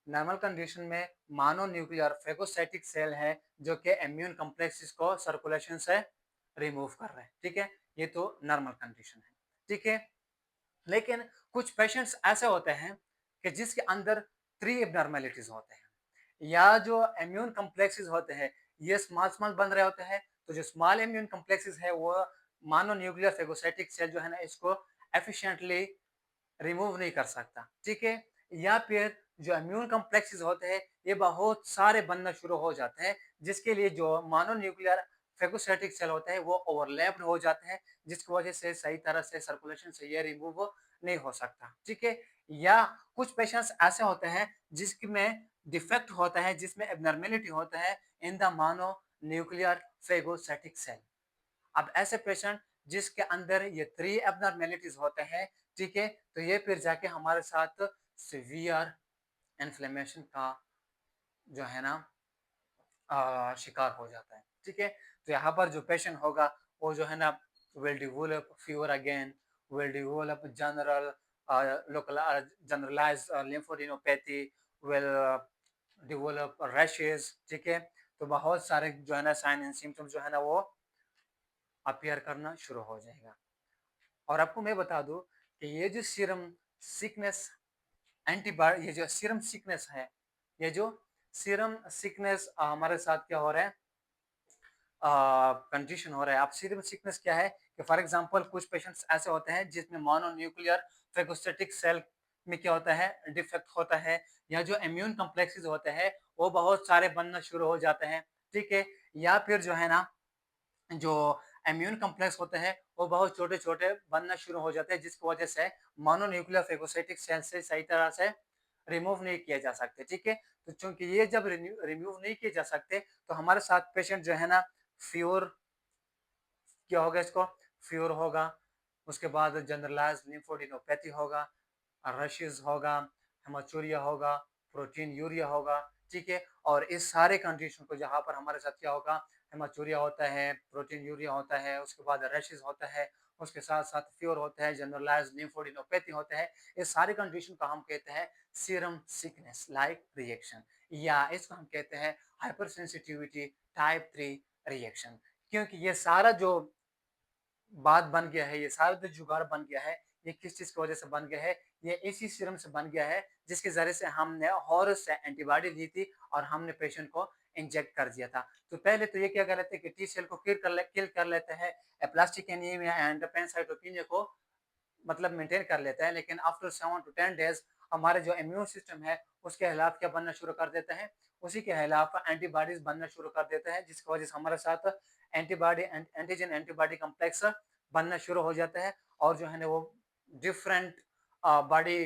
नॉर्मल कंडीशन में मानो न्यूक्लियर फेगोसाइटिक सेल है जो कि इम्यून कॉम्प्लेक्सेस को सर्कुलेशन से रिमूव कर रहे हैं, ठीक है। ये तो नॉर्मल कंडीशन है, ठीक है। लेकिन कुछ पेशेंट्स ऐसे होते हैं कि जिसके अंदर 3 एबनॉर्मेलिटीज होते हैं, या जो इम्यून कॉम्प्लेक्सेस होते हैं ये स्मॉल स्मॉल बन रहे होते हैं, तो जो स्मॉल इम्यून कॉम्प्लेक्सेस है वो मानो न्यूक्लियर फेगोसाइटिक सेल जो है ना इसको एफिशिएंटली रिमूव नहीं कर सकता, ठीक है। या फिर जो इम्यून कॉम्प्लेक्सेस होते हैं ये बहुत सारे बनना शुरू हो जाते हैं, जिसके लिए जो मानो न्यूक्लियर फेगोसाइटिक सेल होते हैं वो ओवरलैप्ड हो जाते हैं, जिसकी वजह से सही तरह से सर्कुलेशन से ये रिमूव नहीं हो सकता, ठीक है। या कुछ पेशेंट्स ऐसे होते हैं जिसमें डिफेक्ट होता है, जिसमें एबनॉर्मेलिटी होता है इन द मानो न्यूक्लियर फेगोसाइटिक सेल। अब ऐसे पेशेंट जिसके अंदर ये 3 एबनॉर्मेलिटीज होते हैं, ठीक है, तो ये फिर जाके हमारे साथ सीवियर इन्फ्लेमेशन का जो है ना शिकार हो जाता है, ठीक है। तो यहाँ पर जो पेशेंट होगा वो जो है ना will develop fever again, will develop general local generalize lymphadenopathy, will develop rashes, ठीक है। तो बहुत सारे जो है ना साइन एंड सिम्टम्स जो है ना वो अपीयर करना शुरू हो जाएगा। और आपको मैं बता दूं कि ये जो सीरम सिकनेस एंटीबॉडी, ये जो सीरम सिकनेस है, ये जो सीरम सिकनेस हमारे साथ क्या हो रहा है, कंडीशन हो रहा है। अब सीरम सिकनेस क्या है कि फॉर एग्जांपल कुछ पेशेंट्स ऐसे होते हैं जिसमें मोनो न्यूक्लियर फेगोसाइटिक सेल में क्या होता है, डिफेक्ट होता है, या जो इम्यून कॉम्प्लेक्सेस होते हैं वो बहुत सारे बनना शुरू हो जाते हैं, ठीक है। या फिर जो है ना जो इम्यून कॉम्प्लेक्स होते हैं वो बहुत छोटे छोटे बनना शुरू हो जाते हैं, जिसकी वजह से मोनोन्यूक्लियर फेगोसाइटिक सेल से सही तरह से रिमूव नहीं किए जा सकते, ठीक है। तो चूंकि ये जब रिमूव नहीं किए जा सकते तो हमारे साथ पेशेंट जो है ना फ्यूर क्या होगा, इसको फ्यूर होगा, उसके बाद जनरलाइज लिम्फोडेनोपैथी होगा, रशेस होगा, हेमाचूरिया होगा, प्रोटीन यूरिया होगा, ठीक है। और इस सारे कंडीशन को जहाँ पर हमारे साथ क्या होगा, हेमाचूरिया होता है, प्रोटीन यूरिया होता है, उसके बाद रशेस होता है, उसके साथ साथ फीवर होता है, जनरलाइज लिम्फोडेनोपैथी होता है। इस सारे कंडीशन को हम कहते हैं सीरम सिकनेस लाइक रिएक्शन, या इसको हम कहते हैं हाइपर सेंसिटिविटी टाइप 3 रिएक्शन। क्योंकि ये सारा जो बात बन गया है, ये सारा जो जुगाड़ बन गया है, ये किस चीज की वजह से बन गया है, ये इसी सीरम से बन गया है जिसके जरिए से हमने हॉर्स से एंटीबॉडी ली थी और हमने पेशेंट को इंजेक्ट कर दिया था। तो पहले तो ये क्या कर लेते हैं कि टी सेल को किल कर लेते हैं, प्लास्टिक एनीमिया एंड पैनसाइटोपिनिया को मतलब मेंटेन कर लेता है, लेकिन आफ्टर 7 to 10 डेज हमारे जो इम्यून सिस्टम है उसके खिलाफ क्या बनना शुरू कर देता है, उसी के खिलाफ एंटीबॉडीज बनना शुरू कर देता है, जिसकी वजह से हमारे साथ एंटीजन एंटीबॉडी कॉम्प्लेक्स बनना शुरू हो जाता है और जो है ना वो डिफरेंट बॉडी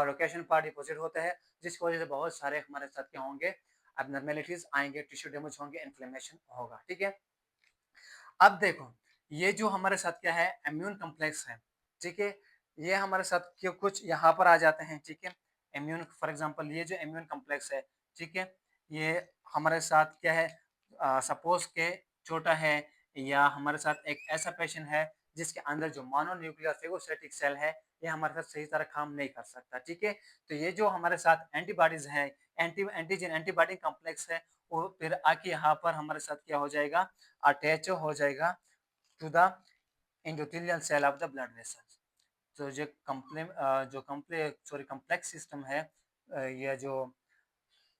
लोकेशन पर डिपॉजिट होता है, जिसकी वजह से बहुत सारे हमारे साथ क्या होंगे, अबनॉर्मेलिटीज आएंगे, टिश्यू डैमेज होंगे, इन्फ्लेमेशन होगा। ठीक है, अब देखो ये जो हमारे साथ क्या है, इम्यून कॉम्प्लेक्स है। ठीक है, ये हमारे साथ क्यों कुछ यहाँ पर आ जाते हैं। ठीक है, इम्यून फॉर एग्जांपल ये जो इम्यून कॉम्प्लेक्स है, ठीक है, ये हमारे साथ क्या है, सपोज के छोटा है, या हमारे साथ एक ऐसा पेशेंट है जिसके अंदर जो मोनोन्यूक्लियर फेगोसाइटिक सेल है ये हमारे साथ सही तरह काम नहीं कर सकता। ठीक है, तो ये जो हमारे साथ एंटीबॉडीज है, एंटीजन एंटीबॉडी कॉम्प्लेक्स है, वो फिर आके यहाँ पर हमारे साथ क्या हो जाएगा, अटैच हो जाएगा to the endothelial cell of the blood vessels. तो जो कम्प्लेक्स सिस्टम है, ये जो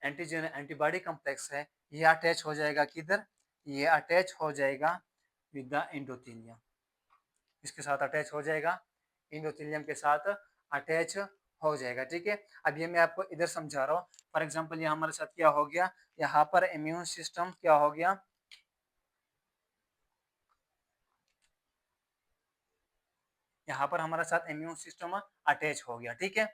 एंटीजन एंटीबॉडी कॉम्प्लेक्स है, ये अटैच हो जाएगा किधर, ये अटैच हो जाएगा विद द एंडोथेलियम, इसके साथ अटैच हो जाएगा, एंडोथेलियम के साथ अटैच हो जाएगा। ठीक है, अब ये मैं आपको इधर समझा रहा हूँ। फॉर एग्जांपल ये हमारे साथ क्या हो गया, यहाँ पर इम्यून सिस्टम क्या हो गया, यहाँ पर हमारे साथ इम्यून सिस्टम अटैच हो गया। ठीक है,